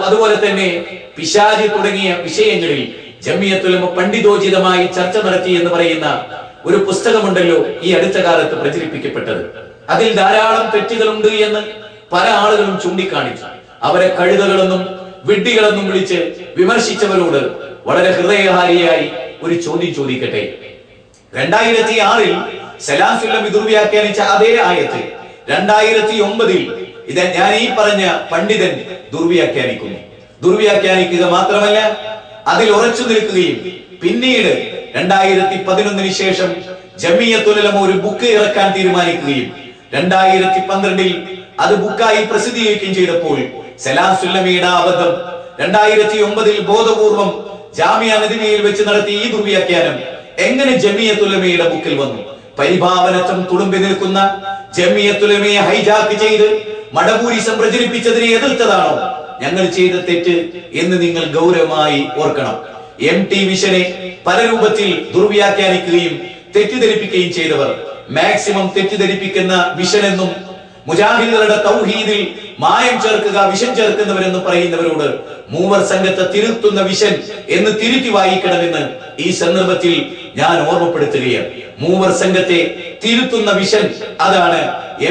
അതുപോലെ തന്നെ പിശാച് തുടങ്ങിയ വിഷയങ്ങളിൽ ജമിയത്തുൽ ഉലമ പണ്ഡിതോചിതമായി ചർച്ച നടത്തി എന്ന് പറയുന്ന ഒരു പുസ്തകമുണ്ടല്ലോ ഈ അടുത്ത കാലത്ത് പ്രചരിപ്പിക്കപ്പെട്ടത്. അതിൽ ധാരാളം തെറ്റുകളുണ്ട് എന്ന് പല ആളുകളും ചൂണ്ടിക്കാണിച്ചു. അവരെ കഴുതകളെന്നും വിഡ്ഢികളെന്നും വിളിച്ച് വിമർശിച്ചവരോട് വളരെ ഹൃദയഹാരിയായി ഒരു ചോദ്യം ചോദിക്കട്ടെ. 2006-ൽ സലാം സുല്ലമി ദുർവ്യാഖ്യാനിച്ച അതേ ആയത്ത് 2009-ൽ ഇത് ഞാൻ ഈ പറഞ്ഞ പണ്ഡിതൻ ദുർവ്യാഖ്യാനിക്കുന്നു. ദുർവ്യാഖ്യാനിക്കുക മാത്രമല്ല, അതിൽ ഉറച്ചു നിൽക്കുകയും പിന്നീട് 2011-ന് ശേഷം ജമിയത്തുൽ ഉലമ ഒരു ബുക്ക് ഇറക്കാൻ തീരുമാനിക്കുകയും 2012-ൽ അത് ബുക്കായി പ്രസിദ്ധീകരിക്കുകയും ചെയ്തപ്പോൾ സലാം സുല്ലമിയുടെ അബദ്ധം 2009-ൽ ബോധപൂർവം ജാമിയ നദിമയിൽ വെച്ച് നടത്തിയ ഈ ദുർവ്യാഖ്യാനം എങ്ങനെ ജമിയത്തുൽ ഉലമയുടെ ബുക്കിൽ വന്നു? പരിഭാവനത്വം തുളുമ്പി നിൽക്കുന്ന ജമിയത്തുൽ ഉലമയെ ഹൈജാക്ക് ചെയ്ത് മടവൂരിസം പ്രചരിപ്പിച്ചതിനെ എതിർത്തതാണോ ഞങ്ങൾ ചെയ്ത തെറ്റ് എന്ന് നിങ്ങൾ ഗൗരവമായി ഓർക്കണം. MT വിഷനെ പല രൂപത്തിൽ ദുർവ്യാഖ്യാനിക്കുകയും തെറ്റിദ്ധരിപ്പിക്കുകയും ചെയ്തവർ മാക്സിമം തെറ്റിദ്ധരിപ്പിക്കുന്ന വിഷൻ എന്നും മുജാഹിദുകളുടെ തൗഹീദിൽ മായം ചേർക്കുക, വിഷം ചേർക്കുന്നവരെന്ന് പറയുന്നവരോട് മൂവർ സംഘത്തെ തിരുത്തുന്ന വിഷൻ എന്ന് തിരുത്തി വായിക്കണമെന്ന് ഈ സന്ദർഭത്തിൽ ഞാൻ ഓർമ്മപ്പെടുത്തുകയാണ്. മൂവർ സംഘത്തെ തിരുത്തുന്ന വിഷൻ, അതാണ്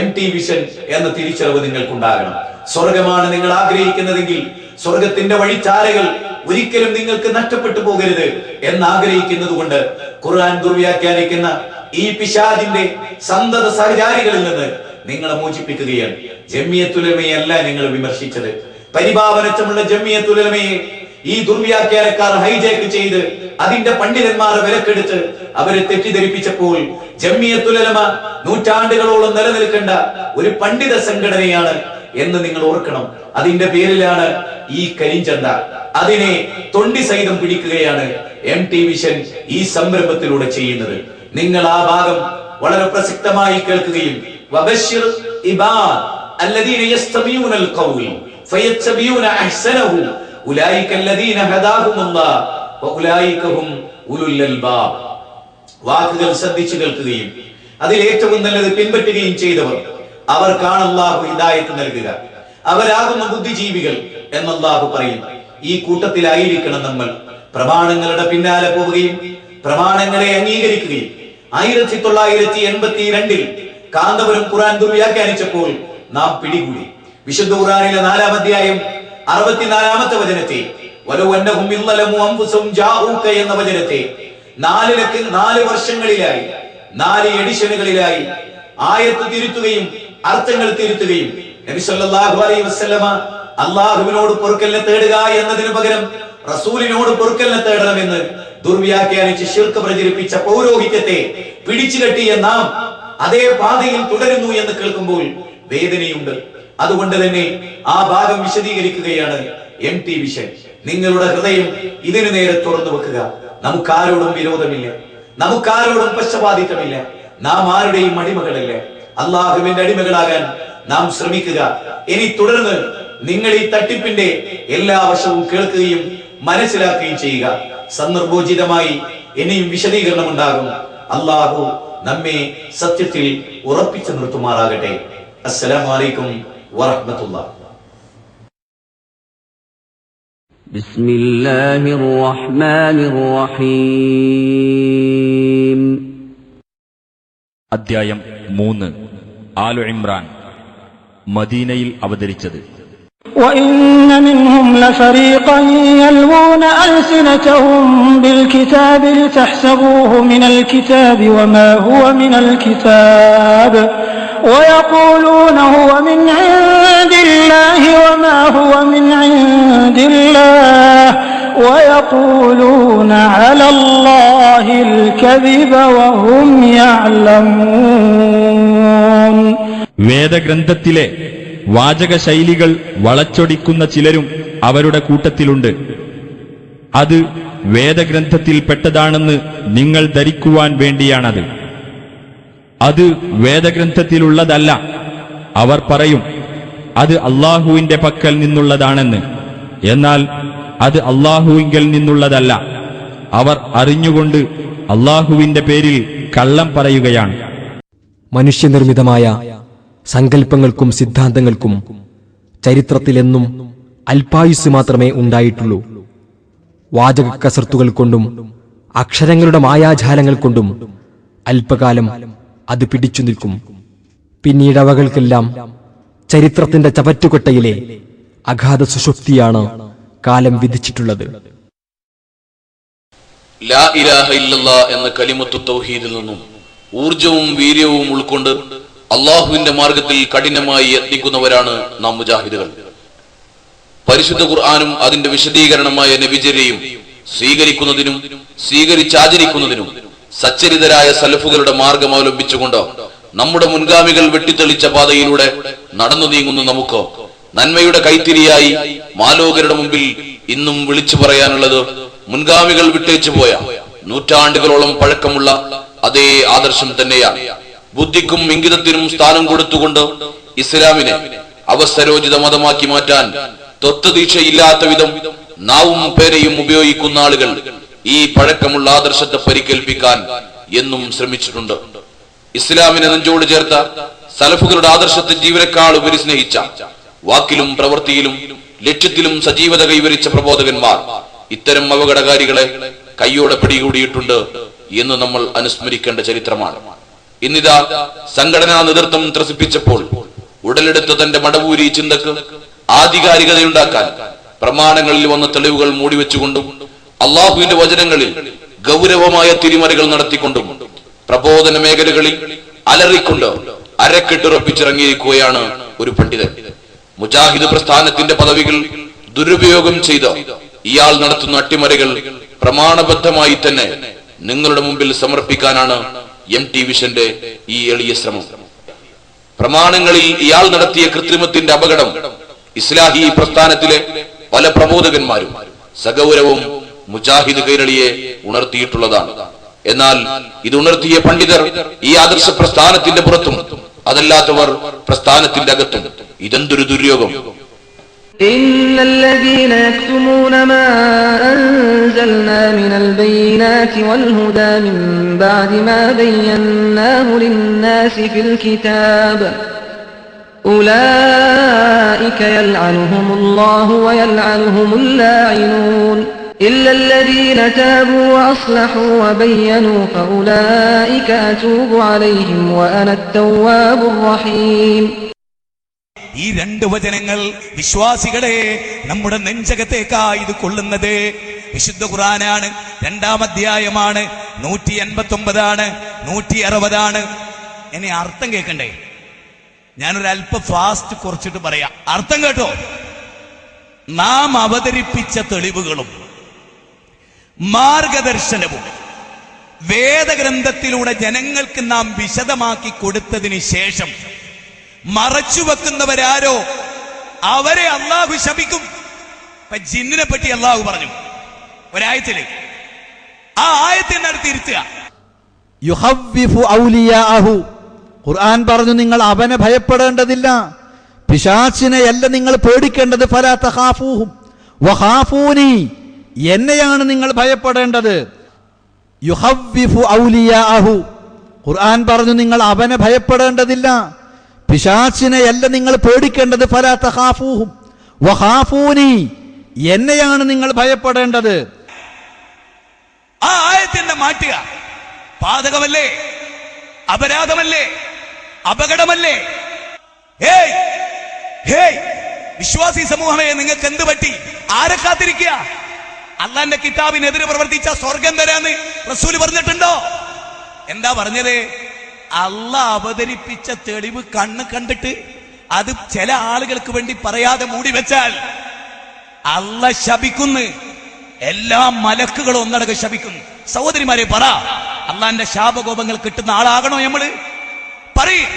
MT വിഷൻ എന്ന തിരിച്ചറിവ് നിങ്ങൾക്കുണ്ടാകണം. സ്വർഗമാണ് നിങ്ങൾ ആഗ്രഹിക്കുന്നതെങ്കിൽ സ്വർഗത്തിന്റെ വഴിത്താരകൾ ഒരിക്കലും നിങ്ങൾക്ക് നഷ്ടപ്പെട്ടു പോകരുത് എന്ന് ആഗ്രഹിക്കുന്നത് കൊണ്ട് ഖുർആൻ ദുർവ്യാഖ്യാനിക്കുന്ന ഈ പിശാചിന്റെ സന്തത സഹചാരികളിൽ നിന്ന് നിങ്ങളെ മോചിപ്പിക്കുകയാണ്. ജമിയത്തുൽ ഉലമയല്ല നിങ്ങൾ വിമർശിച്ചത്. പരിഭാവനത്വമുള്ള ജമിയത്തുൽ ഉലമയെ ഈ ദുർവ്യാഖ്യാനക്കാർ ഹൈജാക്ക് ചെയ്ത് അതിന്റെ പണ്ഡിതന്മാരെ വിലക്കെടുത്ത് അവരെ തെറ്റിദ്ധരിപ്പിച്ചപ്പോൾ ജമിയത്തുൽ ഉലമ നൂറ്റാണ്ടുകളോളം നിലനിൽക്കേണ്ട ഒരു പണ്ഡിത സംഘടനയാണ് എന്ന് നിങ്ങൾ ഓർക്കണം. അതിന്റെ പേരിലാണ് ഈ കരിഞ്ചന്ത. അതിനെ തൊണ്ടി സഹിതം പിടിക്കുകയാണ് MT വിഷൻ ഈ സംരംഭത്തിലൂടെ ചെയ്യുന്നത്. നിങ്ങൾ ആ ഭാഗം വളരെ പ്രസക്തമായി കേൾക്കുകയും വബശ്ശിർ ഇബാദ് അല്ലദീന യസ്തമിഊനൽ ഖൗൽ ഫയത്തബിഊന അഹ്സനഹു ഉലൈക അല്ലദീന ഹദാഹുമുല്ലാഹ് വഉലൈക ഹും ഉലുൽ അൽബാബ്. വാക്കുകൾ ശ്രദ്ധിച്ചു കേൾക്കുകയും അതിൽ ഏറ്റവും നല്ലത് പിൻപറ്റുകയും ചെയ്തവർ അവർക്കാണ് അല്ലാഹു ഹിദായത്ത് നൽകുക. അവരാകുന്ന ബുദ്ധിജീവികൾ എന്ന് അല്ലാഹു പറയും. ഈ കൂട്ടത്തിലായിരിക്കണം നമ്മൾ. പ്രമാണങ്ങളുടെ പിന്നാലെ പോവുകയും പ്രമാണങ്ങളെ അംഗീകരിക്കുകയും 1982 കാന്തപുരം ഖുർആൻ ദുർവ്യാഖ്യാനിച്ചപ്പോൾ നാം പിടികൂടി. വിശുദ്ധ ഖുർആനിലെ 4-ാം അധ്യായം 64-ാമത്തെ വചനത്തെ വലൗ അന്നഹും യളമു അൻഫുസഹും ജാഊക എന്ന വചനത്തെ 4 വർഷങ്ങളിലായി 4 എഡിഷനുകളിലായി ആയത്ത് തിരുത്തുകയും അർത്ഥങ്ങൾ തിരുത്തുകയും നബി സല്ലല്ലാഹു അലൈഹി വസല്ലമ അല്ലാഹുവിനോട് പൊറുക്കലിനെ തേടുക എന്നതിനു പകരം റസൂലിനോട് പൊറുക്കലിനെ തേടണമെന്ന് ദുർവ്യാഖ്യാനിച്ച് ശിർക്ക് പ്രചരിപ്പിച്ച പൗരോഹിത്യത്തെ പിടിച്ചുകെട്ടിയ നാം അതേ പാതയിൽ തുടരുന്നു എന്ന് കേൾക്കുമ്പോൾ വേദനയുണ്ട്. അതുകൊണ്ട് തന്നെ ആ ഭാഗം വിശദീകരിക്കുകയാണ് MT വിഷൻ. നിങ്ങളുടെ ഹൃദയം ഇതിനു നേരെ തുറന്നു വെക്കുക. നമുക്കാരോടും വിരോധമില്ല, നമുക്കാരോടും പക്ഷപാതിത്വമില്ല. നാം ആരുടെയും അടിമകളല്ല. അള്ളാഹുവിന്റെ അടിമകളാകാൻ നാം ശ്രമിക്കുക. ഇനി തുടർന്ന് നിങ്ങൾ ഈ തട്ടിപ്പിന്റെ എല്ലാ വശവും കേൾക്കുകയും മനസ്സിലാക്കുകയും ചെയ്യുക. സന്ദർഭോചിതമായി ഇനിയും വിശദീകരണം ഉണ്ടാകും. അള്ളാഹു നമ്മെ സത്യത്തിൽ ഉറപ്പിച്ചു നിർത്തുമാറാകട്ടെ. അസ്സലാമു അലൈക്കും വറഹ്മത്തുള്ളാഹി. ബിസ്മില്ലാഹിർ റഹ്മാനിർ റഹീം. അദ്ധ്യായം 3 ആലു ഇമ്രാൻ. മദീനയിൽ അവതരിച്ചത്. وَإِنَّ مِنْهُمْ لَفَرِيقًا يَلْوُونَ أَلْسِنَتَهُم بِالْكِتَابِ لِتَحْسَبُوهُ مِنَ الْكِتَابِ وَمَا هُوَ مِنَ الْكِتَابِ وَيَقُولُونَ هُوَ مِنْ عِندِ اللَّهِ وَمَا هُوَ مِنْ عِندِ اللَّهِ وَيَقُولُونَ عَلَى اللَّهِ الْكَذِبَ وَهُمْ يَعْلَمُونَ. വേദഗ്രന്ഥത്തിലെ വാചകശൈലികൾ വളച്ചൊടിക്കുന്ന ചിലരും അവരുടെ കൂട്ടത്തിലുണ്ട്. അത് വേദഗ്രന്ഥത്തിൽപ്പെട്ടതാണെന്ന് നിങ്ങൾ ധരിക്കുവാൻ വേണ്ടിയാണത്. അത് വേദഗ്രന്ഥത്തിലുള്ളതല്ല. അവർ പറയും അത് അല്ലാഹുവിന്റെ പക്കൽ നിന്നുള്ളതാണെന്ന്. എന്നാൽ അത് അല്ലാഹുവിങ്കൽ നിന്നുള്ളതല്ല. അവർ അറിഞ്ഞുകൊണ്ട് അല്ലാഹുവിന്റെ പേരിൽ കള്ളം പറയുകയാണ്. മനുഷ്യനിർമ്മിതമായ സങ്കല്പങ്ങൾക്കും സിദ്ധാന്തങ്ങൾക്കും ചരിത്രത്തിലെന്നും അല്പായുസ് മാത്രമേ ഉണ്ടായിട്ടുള്ളൂ. വാചക കസർത്തുകൾ കൊണ്ടും അക്ഷരങ്ങളുടെ മായാജാലങ്ങൾ കൊണ്ടും അല്പകാലം അത് പിടിച്ചു നിൽക്കും. പിന്നീട് അവകൾക്കെല്ലാം ചരിത്രത്തിന്റെ ചവറ്റുകൊട്ടയിലെ അഗാധ സുഷുപ്തിയാണ് കാലം വിധിച്ചിട്ടുള്ളത്. ലാ ഇലാഹ ഇല്ലല്ലാഹ് എന്ന കലിമത്തു തൗഹീദിൽ നിന്നും ഊർജവും വീര്യവും ഉൾക്കൊണ്ട് അള്ളാഹുവിന്റെ മാർഗത്തിൽ കഠിനമായി യത്നിക്കുന്നവരാണ് നാം മുജാഹിദുകൾ. പരിശുദ്ധ ഖുർആനും അതിന്റെ വിശദീകരണമായ നബിചര്യയും സ്വീകരിക്കുന്നതിനും സ്വീകരിച്ചാചരിക്കുന്നതിനും സച്ചരിതരായ സലഫുകളുടെ മാർഗം അവലംബിച്ചുകൊണ്ട് നമ്മുടെ മുൻഗാമികൾ വെട്ടിത്തെളിച്ച പാതയിലൂടെ നടന്നു നീങ്ങുന്ന നമുക്ക് നന്മയുടെ കൈത്തിരിയായി മാലോകരുടെ മുമ്പിൽ ഇന്നും വിളിച്ചു പറയാനുള്ളത് മുൻഗാമികൾ വിട്ടേച്ചു പോയ നൂറ്റാണ്ടുകളോളം പഴക്കമുള്ള അതേ ആദർശം തന്നെയാണ്. ബുദ്ധിക്കും ഇംഗിതത്തിനും സ്ഥാനം കൊടുത്തുകൊണ്ട് ഇസ്ലാമിനെ അവസരോചിത മതമാക്കി മാറ്റാൻ തൊത്തുദീക്ഷയില്ലാത്ത വിധം നാവും പേരയും ഉപയോഗിക്കുന്ന ആളുകൾ ഈ പഴക്കമുള്ള ആദർശത്തെ പരിക്കേൽപ്പിക്കാൻ എന്നും ശ്രമിച്ചിട്ടുണ്ട്. ഇസ്ലാമിനെ നെഞ്ചോട് ചേർത്ത സലഫുകളുടെ ആദർശത്തെ ജീവനേക്കാൾ ഉപരി സ്നേഹിച്ച, വാക്കിലും പ്രവൃത്തിയിലും ലക്ഷ്യത്തിലും സജീവത കൈവരിച്ച പ്രബോധകന്മാർ ഇത്തരം അപകടകാരികളെ കയ്യോടെ പിടികൂടിയിട്ടുണ്ട് എന്ന് നമ്മൾ അനുസ്മരിക്കേണ്ട ചരിത്രമാണ്. ഇന്നിതാ സംഘടനാ നേതൃത്വം ത്രസിപ്പിച്ചപ്പോൾ ഉടലെടുത്ത തന്റെ മടവൂരി ചിന്തക്ക് ആധികാരികതയുണ്ടാക്കാൻ പ്രമാണങ്ങളിൽ വന്ന തെളിവുകൾ മൂടിവെച്ചുകൊണ്ടും അള്ളാഹുവിന്റെ വചനങ്ങളിൽ ഗൗരവമായ തിരിമറികൾ നടത്തിക്കൊണ്ടും പ്രബോധന മേഖലകളിൽ അലറിക്കൊണ്ട് അരക്കെട്ടുറപ്പിച്ചിറങ്ങിയിരിക്കുകയാണ് ഒരു പണ്ഡിതൻ. മുജാഹിദ് പ്രസ്ഥാനത്തിന്റെ പദവികൾ ദുരുപയോഗം ചെയ്ത് ഇയാൾ നടത്തുന്ന അട്ടിമറികൾ പ്രമാണബദ്ധമായി തന്നെ നിങ്ങളുടെ മുമ്പിൽ സമർപ്പിക്കാനാണ് MT വിഷന്റെ ഈ എളിയ ശ്രമം. പ്രമാണങ്ങളിൽ ഇയാൾ നടത്തിയ കൃത്രിമത്തിന്റെ അപകടം ഇസ്ലാഹി പ്രസ്ഥാനത്തിലെ പല പ്രബോധകന്മാരും സഗൗരവം മുജാഹിദ് കൈരളിയെ ഉണർത്തിയിട്ടുള്ളതാണ്. എന്നാൽ ഇത് ഉണർത്തിയ പണ്ഡിതർ ഈ ആദർശ പ്രസ്ഥാനത്തിന്റെ പുറത്തും അതല്ലാത്തവർ പ്രസ്ഥാനത്തിന്റെ അകത്തും ഇതെന്തൊരു ദുര്യോഗം. إن الذين يكتمون ما أنزلنا من البينات والهدى من بعد ما بيناه للناس في الكتاب أولئك يلعنهم الله ويلعنهم اللاعنون. إلا الذين تابوا وأصلحوا وبينوا فأولئك أتوب عليهم وأنا التواب الرحيم. ഈ രണ്ട് വചനങ്ങൾ വിശ്വാസികളെ നമ്മുടെ നെഞ്ചകത്തേക്കായി ഇത് കൊള്ളുന്നത് വിശുദ്ധ ഖുർആനാണ്. 2-ാം അധ്യായമാണ്, 189 160. ഇനി അർത്ഥം കേൾക്കണ്ടേ? ഞാനൊരു അല്പ ഫാസ്റ്റ് കുറച്ചിട്ട് പറയാം. അർത്ഥം കേട്ടോ. നാം അവതരിപ്പിച്ച തെളിവുകളും മാർഗദർശനവും വേദഗ്രന്ഥത്തിലൂടെ ജനങ്ങൾക്ക് നാം വിശദമാക്കി കൊടുത്തതിന് ശേഷം മറച്ചുവെക്കുന്നവരാരോ അവരെ അള്ളാഹു ശപിക്കും. ജിന്നിനെ പറ്റി അള്ളാഹു പറഞ്ഞു ഒരായത്തില്. ആ ആയത്തിനെ അടുത്ത് ഇരുത്തുക. യുഹവ്വിഫു ഔലിയാഅഹു, ഖുർആൻ പറഞ്ഞു നിങ്ങൾ അവനെ ഭയപ്പെടേണ്ടതില്ല, പിശാചിനെയല്ല നിങ്ങൾ പേടിക്കേണ്ടത്. ഫലാ തഖാഫൂഹും വഖാഫൂനി, എന്നെയാണ് നിങ്ങൾ ഭയപ്പെടേണ്ടത്. യുഹവ്വിഫു ഔലിയാഅഹു, ഖുർആൻ പറഞ്ഞു നിങ്ങൾ അവനെ ഭയപ്പെടേണ്ടതില്ല, പിശാചിനെയല്ല നിങ്ങൾ പേടിക്കേണ്ടത്. ഫലാ തഖാഫൂഹും വഖാഫൂനി, എന്നെയാണ് നിങ്ങൾ ഭയപ്പെടേണ്ടത്. ആ ആയത്തിന്റെ മാറ്റുക. പാതകമല്ലേ? അപരാധമല്ലേ? അപകടമല്ലേ? ഹേയ് ഹേയ് വിശ്വാസി സമൂഹമേ, നിങ്ങൾക്ക് എന്ത് പറ്റി? ആരെ കാത്തിരിക്കുക? അള്ളാന്റെ കിതാബിനെതിരെ പ്രവർത്തിച്ച സ്വർഗം തരാന്ന് റസൂല് പറഞ്ഞിട്ടുണ്ടോ? എന്താ പറഞ്ഞത്? അള്ളാഹ് അവതരിപ്പിച്ച തെളിവ് കണ്ണ് കണ്ടിട്ട് അത് ചില ആളുകൾക്ക് വേണ്ടി പറയാതെ മൂടി വെച്ചാൽ അള്ളാഹ് ശപിക്കുന്നു. എല്ലാ മലക്കുകളും ഒന്നടങ്കം ശപിക്കുന്നു. സഹോദരിമാരെ, പറ, അള്ളാന്റെ ശാപകോപങ്ങൾ കിട്ടുന്ന ആളാകണോ നമ്മള്? പറയും.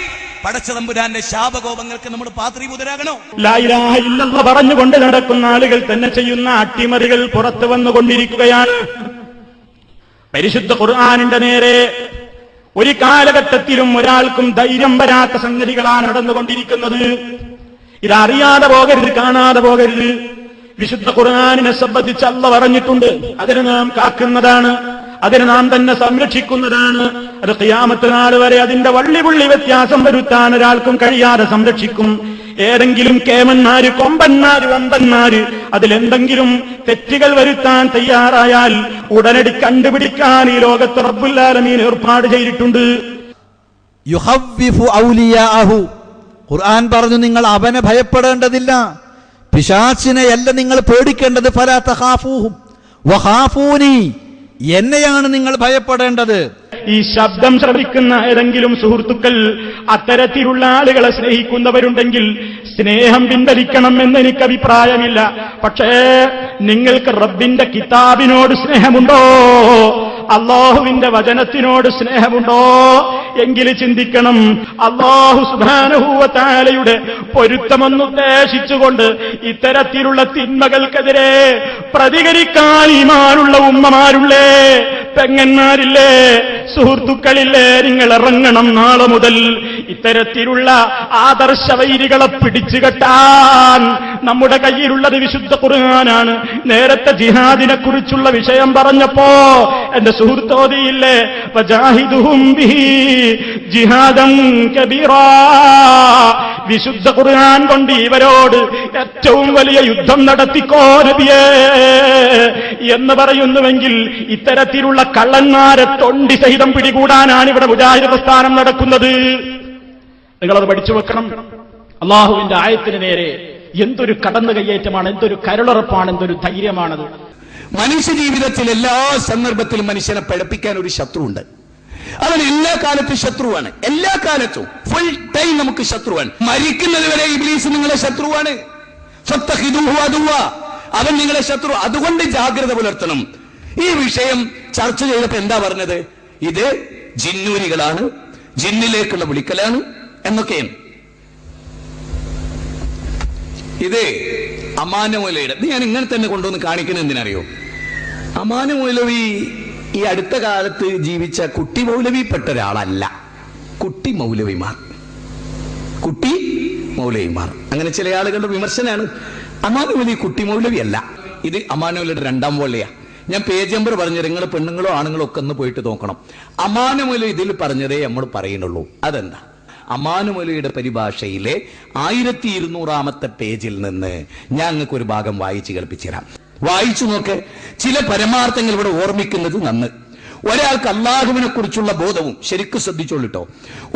പടച്ചതമ്പുരാന്റെ ശാപകോപങ്ങൾക്ക് നമ്മൾ പാത്രീഭൂതരാകണോ? ലാ ഇലാഹ ഇല്ലല്ലാഹ് പറഞ്ഞുകൊണ്ട് നടക്കുന്ന ആളുകൾ തന്നെ ചെയ്യുന്ന അട്ടിമറികൾ പുറത്തു വന്നുകൊണ്ടിരിക്കുകയാണ്. പരിശുദ്ധ ഖുർആനിന്റെ നേരെ ഒരു കാലഘട്ടത്തിലും ഒരാൾക്കും ധൈര്യം വരാത്ത സംഗതികളാണ് നടന്നുകൊണ്ടിരിക്കുന്നത്. ഇതറിയാതെ പോകരുത്, കാണാതെ പോകരുത്. വിശുദ്ധ ഖുർആനിനെ സംബന്ധിച്ച് അല്ലാഹ് പറഞ്ഞിട്ടുണ്ട്, അതിനെ നാം കാക്കുന്നതാണ്, അതിനെ നാം തന്നെ സംരക്ഷിക്കുന്നതാണ്. അത് ഖിയാമത്ത് നാൾ വരെ അതിന്റെ വള്ളിപുള്ളി വ്യത്യാസം വരുത്താൻ ഒരാൾക്കും കഴിയാതെ സംരക്ഷിക്കും. ഏതെങ്കിലും കേമന്മാര്, കൊമ്പന്മാര്, വമ്പന്മാര് അതിലെന്തെങ്കിലും തെറ്റുകൾ വരുത്താൻ തയ്യാറായാൽ ഉടനടി കണ്ടുപിടിക്കാൻ ഈ ലോകത്ത് റബ്ബുൽ ആലമീൻ ഏർപ്പാട് ചെയ്തിട്ടുണ്ട്. യുഹവ്വിഫു ഔലിയാഅഹു, ഖുർആൻ പറഞ്ഞു നിങ്ങൾ അവനെ ഭയപ്പെടേണ്ടതില്ല, പിശാചിനെയല്ല നിങ്ങൾ പേടിക്കേണ്ടത്. ഫലാ തഖാഫൂഹും വഖാഫൂനി, എന്നെയാണ് നിങ്ങൾ ഭയപ്പെടേണ്ടത്. ഈ ശബ്ദം ശ്രവിക്കുന്ന ഏതെങ്കിലും സുഹൃത്തുക്കൾ അത്തരത്തിലുള്ള ആളുകളെ സ്നേഹിക്കുന്നവരുണ്ടെങ്കിൽ സ്നേഹം പിൻവലിക്കണം എന്ന് എനിക്ക് അഭിപ്രായമില്ല. പക്ഷേ നിങ്ങൾക്ക് റബ്ബിന്റെ കിതാബിനോട് സ്നേഹമുണ്ടോ? അല്ലാഹുവിന്റെ വചനത്തിനോട് സ്നേഹമുണ്ടോ? എങ്കിൽ ചിന്തിക്കണം. അല്ലാഹു സുബ്ഹാനഹു വ തആലയുടെ പൊരുത്തമെന്നുദ്ദേശിച്ചുകൊണ്ട് ഇത്തരത്തിലുള്ള തിന്മകൾക്കെതിരെ പ്രതികരിക്കാൻ ഈമാനുള്ള ഉമ്മമാരുള്ളേ, പെങ്ങന്മാരില്ലേ, സുഹൃത്തുക്കളില്ലേ? നിങ്ങൾ ഇറങ്ങണം. നാളെ മുതൽ ഇത്തരത്തിലുള്ള ആദർശവൈരികളെ പിടിച്ചു കെട്ടാൻ നമ്മുടെ കയ്യിലുള്ളത് വിശുദ്ധ ഖുർആനാണ്. നേരത്തെ ജിഹാദിനെ കുറിച്ചുള്ള വിഷയം പറഞ്ഞപ്പോ എന്റെ സുഹൃത്തോദിയില്ലേ, വജാഹിദുഹും ബിഹി ജിഹാദൻ കബീറാ, വിശുദ്ധ ഖുർആൻ കൊണ്ട് ഇവരോട് ഏറ്റവും വലിയ യുദ്ധം നടത്തിക്കോ നബിയേ എന്ന് പറയുന്നുവെങ്കിൽ ഇത്തരത്തിലുള്ള കള്ളന്മാരെ തൊണ്ടി സഹിതം പിടികൂടാനാണ് ഇവിടെ മുജാഹിദ് പ്രസ്ഥാനം നടക്കുന്നത്. നിങ്ങളത് പഠിച്ചു വെക്കണം. അള്ളാഹുവിന്റെ ആയത്തിന് നേരെ എന്തൊരു കടന്നു കയ്യേറ്റമാണ്, എന്തൊരു കരുളറപ്പാണ്, എന്തൊരു ധൈര്യമാണത്. മനുഷ്യ ജീവിതത്തിൽ എല്ലാ സന്ദർഭത്തിലും മനുഷ്യനെ പഴപ്പിക്കാൻ ഒരു ശത്രുവുണ്ട്. അവൻ എല്ലാ കാലത്തും ശത്രുവാണ്. എല്ലാ കാലത്തും ഫുൾ ടൈം നമുക്ക് ശത്രുവാണ്. മരിക്കുന്നത് വരെ ഇബ്ലീസ് നിങ്ങളെ ശത്രുവാണ്. ഫത്തഖിദൂഹു അദുവ്വ, അവൻ നിങ്ങളെ ശത്രു. അതുകൊണ്ട് ജാഗ്രത പുലർത്തണം. ഈ വിഷയം ചർച്ച ചെയ്തപ്പോ എന്താ പറഞ്ഞത്? ഇത് ജിന്നൂരികളാണ്, ജിന്നിലേക്കുള്ള വിളിക്കലാണ് എന്നൊക്കെയാണ്. ഇത് അമാനമൗലയുടെ ഞാൻ ഇങ്ങനെ തന്നെ കൊണ്ടുവന്ന് കാണിക്കുന്നത് എന്തിനറിയോ? അമാനമൗലവി ഈ അടുത്ത കാലത്ത് ജീവിച്ച കുട്ടി മൗലവിപ്പെട്ട ഒരാളല്ല. കുട്ടി മൗലവിമാർ അങ്ങനെ ചില ആളുകളുടെ വിമർശനമാണ്. അമാനമൗലവി കുട്ടി മൗലവി അല്ല. ഇത് അമാനമൗലയുടെ 2ാം വോളിയാ. ഞാൻ പേജ് നമ്പർ പറഞ്ഞത് നിങ്ങൾ പെണ്ണുങ്ങളോ ആണുങ്ങളോ ഒക്കെ ഒന്ന് പോയിട്ട് നോക്കണം. അമാനമൗലവി ഇതിൽ പറഞ്ഞതേ നമ്മൾ പറയുന്നുള്ളൂ. അതെന്താ? അമാനമൗലവിയുടെ പരിഭാഷയിലെ 1200-ാമത്തെ പേജിൽ നിന്ന് ഞാൻ നിങ്ങൾക്ക് ഒരു ഭാഗം വായിച്ച് കേൾപ്പിച്ചു തരാം. വായിച്ചു നോക്ക്. ചില പരമാർത്ഥങ്ങൾ ഇവിടെ ഓർമ്മിക്കുന്നത് നന്ന്. ഒരാൾക്ക് അള്ളാഹുവിനെ കുറിച്ചുള്ള ബോധവും, ശരിക്കും ശ്രദ്ധിച്ചോളിട്ടോ,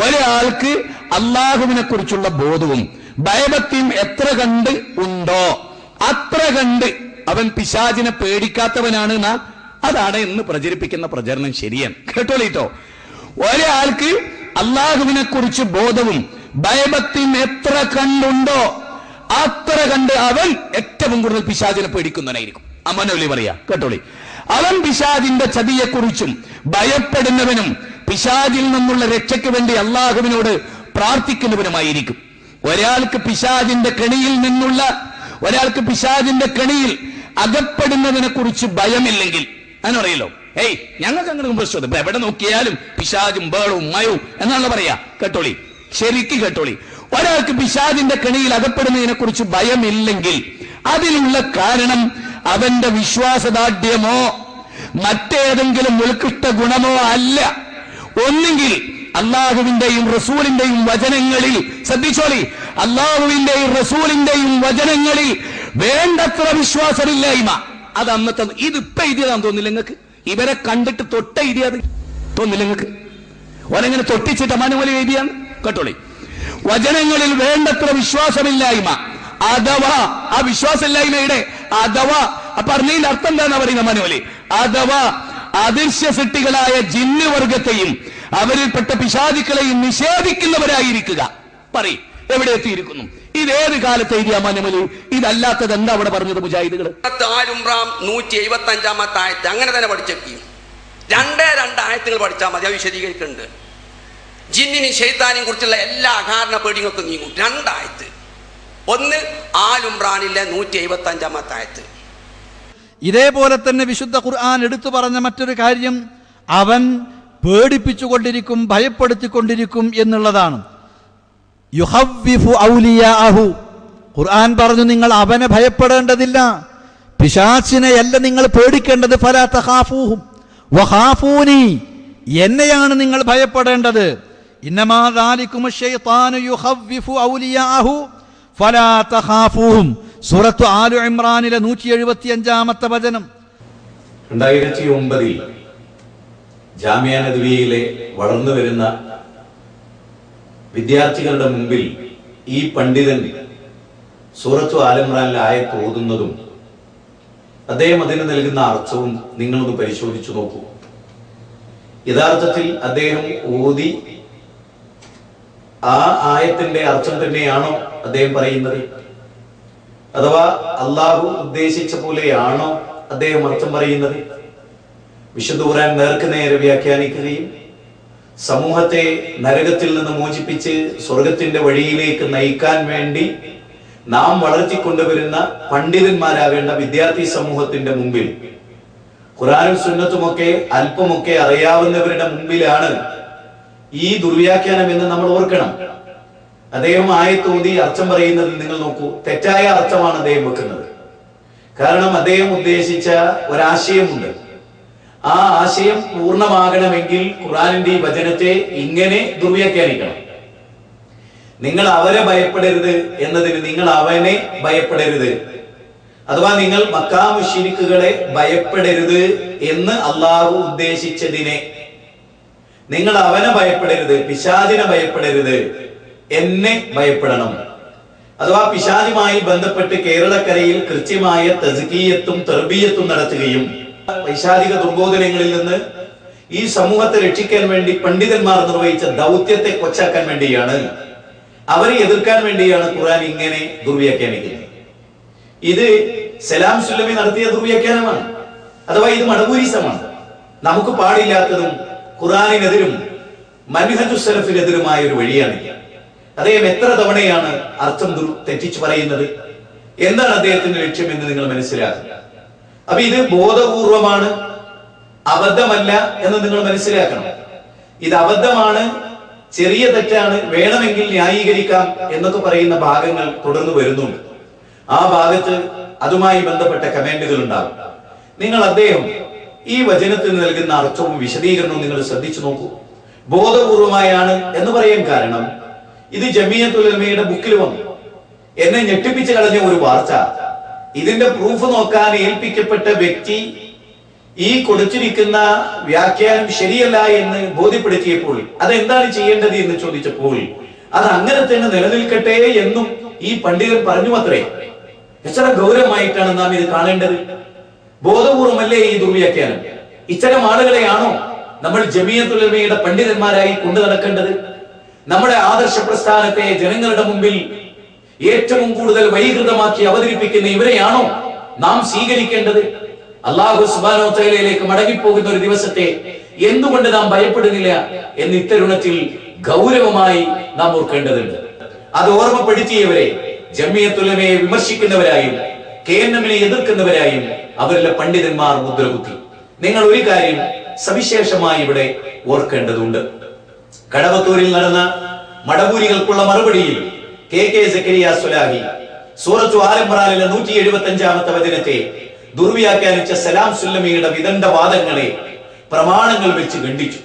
ഒരാൾക്ക് അള്ളാഹുവിനെ കുറിച്ചുള്ള ബോധവും ഭയഭക്തിയും എത്ര കണ്ട് ഉണ്ടോ അത്ര കണ്ട് അവൻ പിശാചിനെ പേടിക്കാത്തവനാണ് അതാണ് എന്ന് പ്രചരിപ്പിക്കുന്ന പ്രചരണം ശരിയാണ്. കേട്ടോളിട്ടോ, ഒരാൾക്ക് അള്ളാഹുവിനെ കുറിച്ച് ബോധവും ഭയഭക്തിയും എത്ര കണ്ടുണ്ടോ അത്ര കണ്ട് അവൻ ഏറ്റവും കൂടുതൽ പിശാചിനെ പേടിക്കുന്നവനായിരിക്കും. അമ്മനൊലി പറയാ, കേട്ടോളി. അവൻ പിശാചിന്റെ ചതിയെക്കുറിച്ചും ഭയപ്പെടുന്നവനും പിശാചിൽ നിന്നുള്ള രക്ഷയ്ക്ക് വേണ്ടി അള്ളാഹുവിനോട് പ്രാർത്ഥിക്കുന്നവനുമായിരിക്കും. ഒരാൾക്ക് പിശാചിന്റെ കെണിയിൽ അകപ്പെടുന്നതിനെ കുറിച്ച് ഭയമില്ലെങ്കിൽ, അതിനറിയല്ലോ, ഞങ്ങൾക്ക് അങ്ങനെ പ്രശ്നം, എവിടെ നോക്കിയാലും പിശാചും ബേളും മയവും എന്നാണല്ലോ പറയാ. കേട്ടോളി, ശരിക്ക് കേട്ടോളി. ഒരാൾക്ക് പിശാചിന്റെ കെണിയിൽ അകപ്പെടുന്നതിനെ കുറിച്ച് ഭയമില്ലെങ്കിൽ അതിനുള്ള കാരണം അവന്റെ വിശ്വാസദാർഢ്യമോ മറ്റേതെങ്കിലും ഉത്കൃഷ്ട ഗുണമോ അല്ല. ഒന്നുകിൽ അള്ളാഹുവിന്റെയും റസൂലിന്റെയും വചനങ്ങളിൽ, ശ്രദ്ധിച്ചോളി, അള്ളാഹുവിന്റെയും റസൂലിന്റെയും വചനങ്ങളിൽ വേണ്ടത്ര വിശ്വാസമില്ലായ്മ. അത് അന്നത്തെ ഇതിപ്പോ എഴുതിയതാന്ന് തോന്നില്ല നിങ്ങൾക്ക്? ഇവരെ കണ്ടിട്ട് തൊട്ട എഴുതിയത് തോന്നില്ല നിങ്ങൾക്ക്? ഓരെങ്ങനെ തൊട്ടിച്ചിട്ട് മനുവലി എഴുതിയാണ്. കേട്ടോളി, വചനങ്ങളിൽ വേണ്ടത്ര വിശ്വാസമില്ലായ്മ അഥവാ ആ വിശ്വാസമില്ലായ്മയുടെ അഥവാ പറഞ്ഞതിന്റെ അർത്ഥം എന്താണെന്ന് പറയുന്ന മനുവലി, അഥവാ അദൃശ്യ സൃഷ്ടികളായ ജിന്ന് വർഗത്തെയും അവരിൽപ്പെട്ട പിശാചുക്കളെയും നിഷേധിക്കുന്നവരായിരിക്കുക. പറയും എവിടെ എത്തിയിരിക്കുന്നു? ഇതേത് കാലത്ത് എഴുതിയ മനുവലി? ഇതല്ലാത്തത് എന്താ അവിടെ പറഞ്ഞത് മുജാഹിദുകൾ? 175 ആയത്ത് അങ്ങനെ തന്നെ പഠിച്ചേക്കും. 2 ആയത്തുകൾ പഠിച്ചാൽ മതി, അത് വിശദീകരിക്കുന്നുണ്ട്. ജിന്നിനും ശൈത്താനെയും കുറിച്ചുള്ള എല്ലാ അകാരണ പേടികൾക്കും നീങ്ങും. 2 ആയത്ത്. ഒന്ന് ആൽ-ഇംറാനിലെ 175 ആയത്ത്. ഇതേപോലെ തന്നെ വിശുദ്ധ ഖുർആൻ എടുത്തു പറഞ്ഞ മറ്റൊരു കാര്യം അവൻ പേടിപ്പിച്ചുകൊണ്ടിരിക്കും, ഭയപ്പെടുത്തിക്കൊണ്ടിരിക്കും എന്നുള്ളതാണ്. യുഹവ്വിഫു ഔലിയാഅഹു, ഖുർആൻ പറഞ്ഞു നിങ്ങൾ അവനെ ഭയപ്പെടേണ്ടതില്ല, പിശാചിനെയല്ല നിങ്ങൾ പേടിക്കേണ്ടത്. ഫലാ തഖാഫൂഹും വഖാഫൂനി, എന്നെയാണ് നിങ്ങൾ ഭയപ്പെടേണ്ടത്. ഇന്നമാ ദാലികുമുശ് ശൈത്താനു യുഖവ്വിഫു ഔലിയാഅഹു ഫലാ തഖാഫൂഹും. സൂറത്തു ആലു ഇംറാനിലെ 175 വചനം. 2009 ജാമിയ നദ്വിയയിലെ വളർന്നു വരുന്ന വിദ്യാർത്ഥികളുടെ മുമ്പിൽ ഈ പണ്ഡിതൻ സൂറത്തു ആൽ-ഇംറാനിലെ ആയത്ത് ഓതുന്നതും അദ്ദേഹം അതിന് നൽകുന്ന അർത്ഥവും നിങ്ങളൊന്ന് പരിശോധിച്ചു നോക്കൂ. യഥാർത്ഥത്തിൽ അദ്ദേഹം ഓതി ആ ആയത്തിന്റെ അർത്ഥം തന്നെയാണോ അദ്ദേഹം പറയുന്നത്? അഥവാ അള്ളാഹു ഉദ്ദേശിച്ച പോലെയാണോ അദ്ദേഹം അർത്ഥം പറയുന്നത്? വിശുദ്ധ ഖുർആൻ നേർക്ക് നേരെ വ്യാഖ്യാനിക്കുകയും സമൂഹത്തെ നരകത്തിൽ നിന്ന് മോചിപ്പിച്ച് സ്വർഗത്തിന്റെ വഴിയിലേക്ക് നയിക്കാൻ വേണ്ടി നാം വളർത്തിക്കൊണ്ടുവരുന്ന പണ്ഡിതന്മാരാകേണ്ട വിദ്യാർത്ഥി സമൂഹത്തിന്റെ മുമ്പിൽ ഖുർആനും സുന്നത്തുമൊക്കെ അല്പമൊക്കെ അറിയാവുന്നവരുടെ മുമ്പിലാണ് ഈ ദുർവ്യാഖ്യാനം എന്ന് നമ്മൾ ഓർക്കണം. അദ്ദേഹം ആയത്തോതി അർത്ഥം പറയുന്നത് നിങ്ങൾ നോക്കൂ, തെറ്റായ അർത്ഥമാണ് അദ്ദേഹം വെക്കുന്നത്. കാരണം അദ്ദേഹം ഉദ്ദേശിച്ച ഒരാശയമുണ്ട്. ആ ആശയം പൂർണ്ണമാകണമെങ്കിൽ ഖുർആനിന്റെ ഈ വചനത്തെ ഇങ്ങനെ ദുർവ്യാഖ്യാനിക്കണം. നിങ്ങൾ അവരെ ഭയപ്പെടരുത് എന്നതിന് നിങ്ങൾ അവനെ ഭയപ്പെടരുത്, അഥവാ നിങ്ങൾ മക്കാ മുശ്രിക്കുകളെ ഭയപ്പെടരുത് എന്ന് അള്ളാഹു ഉദ്ദേശിച്ചതിനെ നിങ്ങൾ അവനെ ഭയപ്പെടരുത്, പിശാചിനെ ഭയപ്പെടരുത്, എന്നെ ഭയപ്പെടണം. അഥവാ പിശാചുമായി ബന്ധപ്പെട്ട് കേരളക്കരയിൽ കൃത്യമായ തസ്കിയത്തും തർബിയത്തും നടത്തുകയും വൈശാരിക ദുർബോധനങ്ങളിൽ നിന്ന് ഈ സമൂഹത്തെ രക്ഷിക്കാൻ വേണ്ടി പണ്ഡിതന്മാർ നിർവഹിച്ച ദൗത്യത്തെ കൊച്ചാക്കാൻ വേണ്ടിയാണ്, അവരെ എതിർക്കാൻ വേണ്ടിയാണ് ഖുർആൻ ഇങ്ങനെ ദുർവ്യാഖ്യാനിക്കുന്നത്. ഇത് സലാം സുല്ലമി നടത്തിയ ദുർവ്യാഖ്യാനമാണ്. അഥവാ ഇത് മടബൂരിസമാണ്. നമുക്ക് പാടില്ലാത്തതും ഖുർആനിനെതിരും മൻഹജു സലഫിനെതിരുമായ ഒരു വഴിയാണ്. അദ്ദേഹം എത്ര തവണയാണ് അർത്ഥം തെറ്റിച്ചു പറയുന്നത്? എന്താണ് അദ്ദേഹത്തിന്റെ ലക്ഷ്യം എന്ന് നിങ്ങൾ മനസ്സിലാക്കുക. അപ്പൊ ഇത് ബോധപൂർവമാണ്, അബദ്ധമല്ല എന്ന് നിങ്ങൾ മനസ്സിലാക്കണം. ഇത് അബദ്ധമാണ്, ചെറിയ തെറ്റാണ്, വേണമെങ്കിൽ ന്യായീകരിക്കാം എന്നൊക്കെ പറയുന്ന ഭാഗങ്ങൾ തുടർന്ന് വരുന്നുണ്ട്. ആ ഭാഗത്ത് അതുമായി ബന്ധപ്പെട്ട കമന്റുകൾ ഉണ്ടാകും. നിങ്ങൾ അദ്ദേഹം ഈ വചനത്തിന് നൽകുന്ന അർത്ഥവും വിശദീകരണവും നിങ്ങൾ ശ്രദ്ധിച്ചു നോക്കൂ. ബോധപൂർവമായാണ് എന്ന് പറയാൻ കാരണം ഇത് ജമിയത്തുൽ ഉലമയുടെ ബുക്കിൽ വന്നു. എന്നെ ഞെട്ടിപ്പിച്ച് കളഞ്ഞ ഒരു വാർത്ത ഇതിന്റെ പ്രൂഫ് നോക്കാൻ ഏൽപ്പിക്കപ്പെട്ട വ്യക്തി ഈ കൊടുത്തിരിക്കുന്ന വ്യാഖ്യാനം ശരിയല്ല എന്ന് ബോധ്യപ്പെടുത്തിയപ്പോൾ അതെന്താണ് ചെയ്യേണ്ടത് എന്ന് ചോദിച്ചപ്പോൾ അത് അങ്ങനെ തന്നെ നിലനിൽക്കട്ടെ എന്നും ഈ പണ്ഡിതൻ പറഞ്ഞു അത്രേ. എത്ര ഗൗരവമായിട്ടാണ് നാം ഇത് കാണേണ്ടത്? ബോധപൂർവമല്ലേ ഈ ദുർവ്യാഖ്യാനം? ഇത്തരം ആളുകളെയാണോ നമ്മൾ ജമിയത്തുൽ ഉലമയുടെ പണ്ഡിതന്മാരായി കൊണ്ടു നടക്കേണ്ടത്? നമ്മുടെ ആദർശ പ്രസ്ഥാനത്തെ ജനങ്ങളുടെ മുമ്പിൽ ഏറ്റവും കൂടുതൽ വൈകൃതമാക്കി അവതരിപ്പിക്കുന്ന ഇവരെയാണോ നാം സ്വീകരിക്കേണ്ടത്? അല്ലാഹു സുബ്ഹാനഹു വ തആലയിലേക്ക് മടങ്ങിപ്പോകുന്ന ഒരു ദിവസത്തെ എന്തുകൊണ്ട് നാം ഭയപ്പെടുന്നില്ല എന്ന് ഇത്തരുണത്തിൽ ഗൗരവമായി നാം ഓർക്കേണ്ടതുണ്ട്. അത് ഓർമ്മപ്പെടുത്തിയവരെ ജമിയത്തുൽ ഉലമയെ വിമർശിക്കുന്നവരായും KNM-നെ എതിർക്കുന്നവരായും അവരിലെ പണ്ഡിതന്മാർ മുദ്രകുത്തി. നിങ്ങൾ ഒരു കാര്യം സവിശേഷമായി ഇവിടെ ഓർക്കേണ്ടതുണ്ട്. കടവത്തൂരിൽ നടന്ന മടവൂരികൾക്കുള്ള മറുപടിയിൽ KK സക്കരിയ സ്വലാഹി സൂറത്തു ആൽ ഇംറാനിലെ 175-ാമത്തെ വചനത്തെ ദുർവ്യാഖ്യാനിച്ച സലാം സുല്ലമിയുടെ വിദണ്ഡവാദങ്ങളെ പ്രമാണങ്ങൾ വെച്ച് ഖണ്ഡിച്ചു.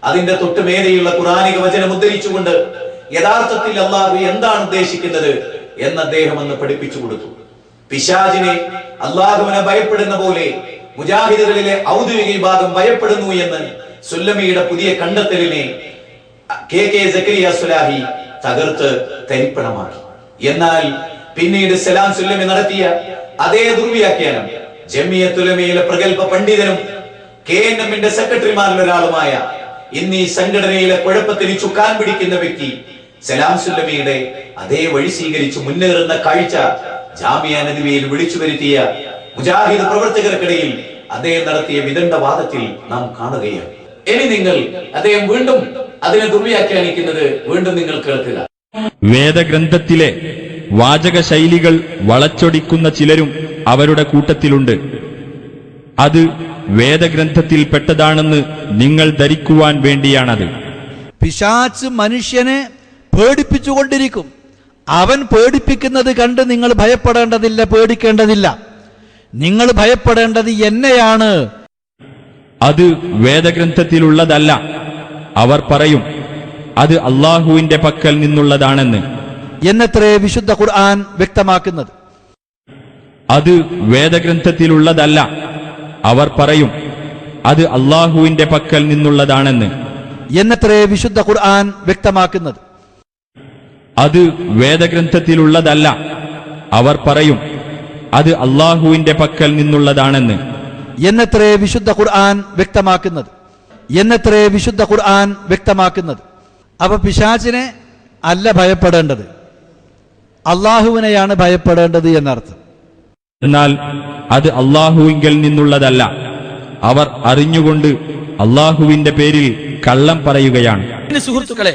അതിന്റെ തൊട്ടുമേലെയുള്ള ഖുർആനിക വചനം ഉദ്ധരിച്ചുകൊണ്ട് യഥാർത്ഥത്തിൽ അല്ലാഹു എന്താണ് ഉദ്ദേശിക്കുന്നത് എന്ന് അദ്ദേഹം അന്ന് പഠിപ്പിച്ചു കൊടുത്തു. പിശാചിനെ അല്ലാഹുവിനെ ഭയപ്പെടുന്ന പോലെ മുജാഹിദുകളിലെ ഔദ്യോഗിക വിഭാഗം ഭയപ്പെടുന്നു എന്ന് സുല്ലമിയുടെ പുതിയ കണ്ടെത്തലിനെ KK സക്കരിയ സ്വലാഹി തകർത്ത് തരിപ്പണമാക്കി. എന്നാൽ പിന്നീട് സലാം സുല്ലമി നടത്തിയ അതേ ദുർവ്യാഖ്യാനം ജമിയത്തുൽ ഉലമയിലെ പ്രഗൽഭ പണ്ഡിതനും KNM-ന്റെ സെക്രട്ടറിമാരിൽ ഒരാളുമായ ഇന്ന് ഈ സംഘടനയിലെ കുഴപ്പത്തിന് ചുക്കാൻ പിടിക്കുന്ന വ്യക്തി സലാം സുല്ലമിയുടെ അതേ വഴി സ്വീകരിച്ച് മുന്നേറുന്ന കാഴ്ച ജാമിയ നദിവയിൽ വിളിച്ചു വരുത്തിയ മുജാഹിദ് പ്രവർത്തകർക്കിടയിൽ അദ്ദേഹം നടത്തിയ വിദണ്ഡവാദത്തിൽ നാം കാണുകയാണ്. ഇനി നിങ്ങൾ അദ്ദേഹം വീണ്ടും അതിനെ ദുർവ്യാഖ്യാനിക്കുന്നത് വീണ്ടും നിങ്ങൾ കേൾക്കുക. വേദഗ്രന്ഥത്തിലെ വാചക ശൈലികൾ വളച്ചൊടിക്കുന്ന ചിലരും അവരുടെ കൂട്ടത്തിലുണ്ട്. അത് വേദഗ്രന്ഥത്തിൽ പെട്ടതാണെന്ന് നിങ്ങൾ ധരിക്കുവാൻ വേണ്ടിയാണത്. പിശാച് മനുഷ്യനെ പേടിപ്പിച്ചുകൊണ്ടിരിക്കും. അവൻ പേടിപ്പിക്കുന്നത് കണ്ട് നിങ്ങൾ ഭയപ്പെടേണ്ടതില്ല, പേടിക്കേണ്ടതില്ല. നിങ്ങൾ ഭയപ്പെടേണ്ടത് എന്നെയാണ്. അത് വേദഗ്രന്ഥത്തിലുള്ളതല്ല. അവർ പറയും അത് അല്ലാഹുവിന്റെ പക്കൽ നിന്നുള്ളതാണെന്ന്. എന്നത്രേ വിശുദ്ധ ഖുർആൻ വ്യക്തമാക്കുന്നത്. അത് വേദഗ്രന്ഥത്തിലുള്ളതല്ല. അവർ പറയും അത് അല്ലാഹുവിന്റെ പക്കൽ നിന്നുള്ളതാണെന്ന്. എന്നത്രേ വിശുദ്ധ ഖുർആൻ വ്യക്തമാക്കുന്നത്. അത് വേദഗ്രന്ഥത്തിലുള്ളതല്ല. അവർ പറയും അത് അല്ലാഹുവിന്റെ പക്കൽ നിന്നുള്ളതാണെന്ന്. എന്നത്രേ വിശുദ്ധ ഖുർആൻ വ്യക്തമാക്കുന്നത്. എന്നത്രേ വിശുദ്ധ ഖുർആൻ വ്യക്തമാക്കുന്നത്. അപ്പൊ പിശാചിനെ അല്ല ഭയപ്പെടേണ്ടത്, അള്ളാഹുവിനെയാണ് ഭയപ്പെടേണ്ടത് എന്നർത്ഥം. എന്നാൽ അത് അല്ലാഹുവിങ്കൽ നിന്നുള്ളതല്ല. അവർ അറിഞ്ഞുകൊണ്ട് അല്ലാഹുവിന്റെ പേരിൽ കള്ളം പറയുകയാണ്. സുഹൃത്തുക്കളെ,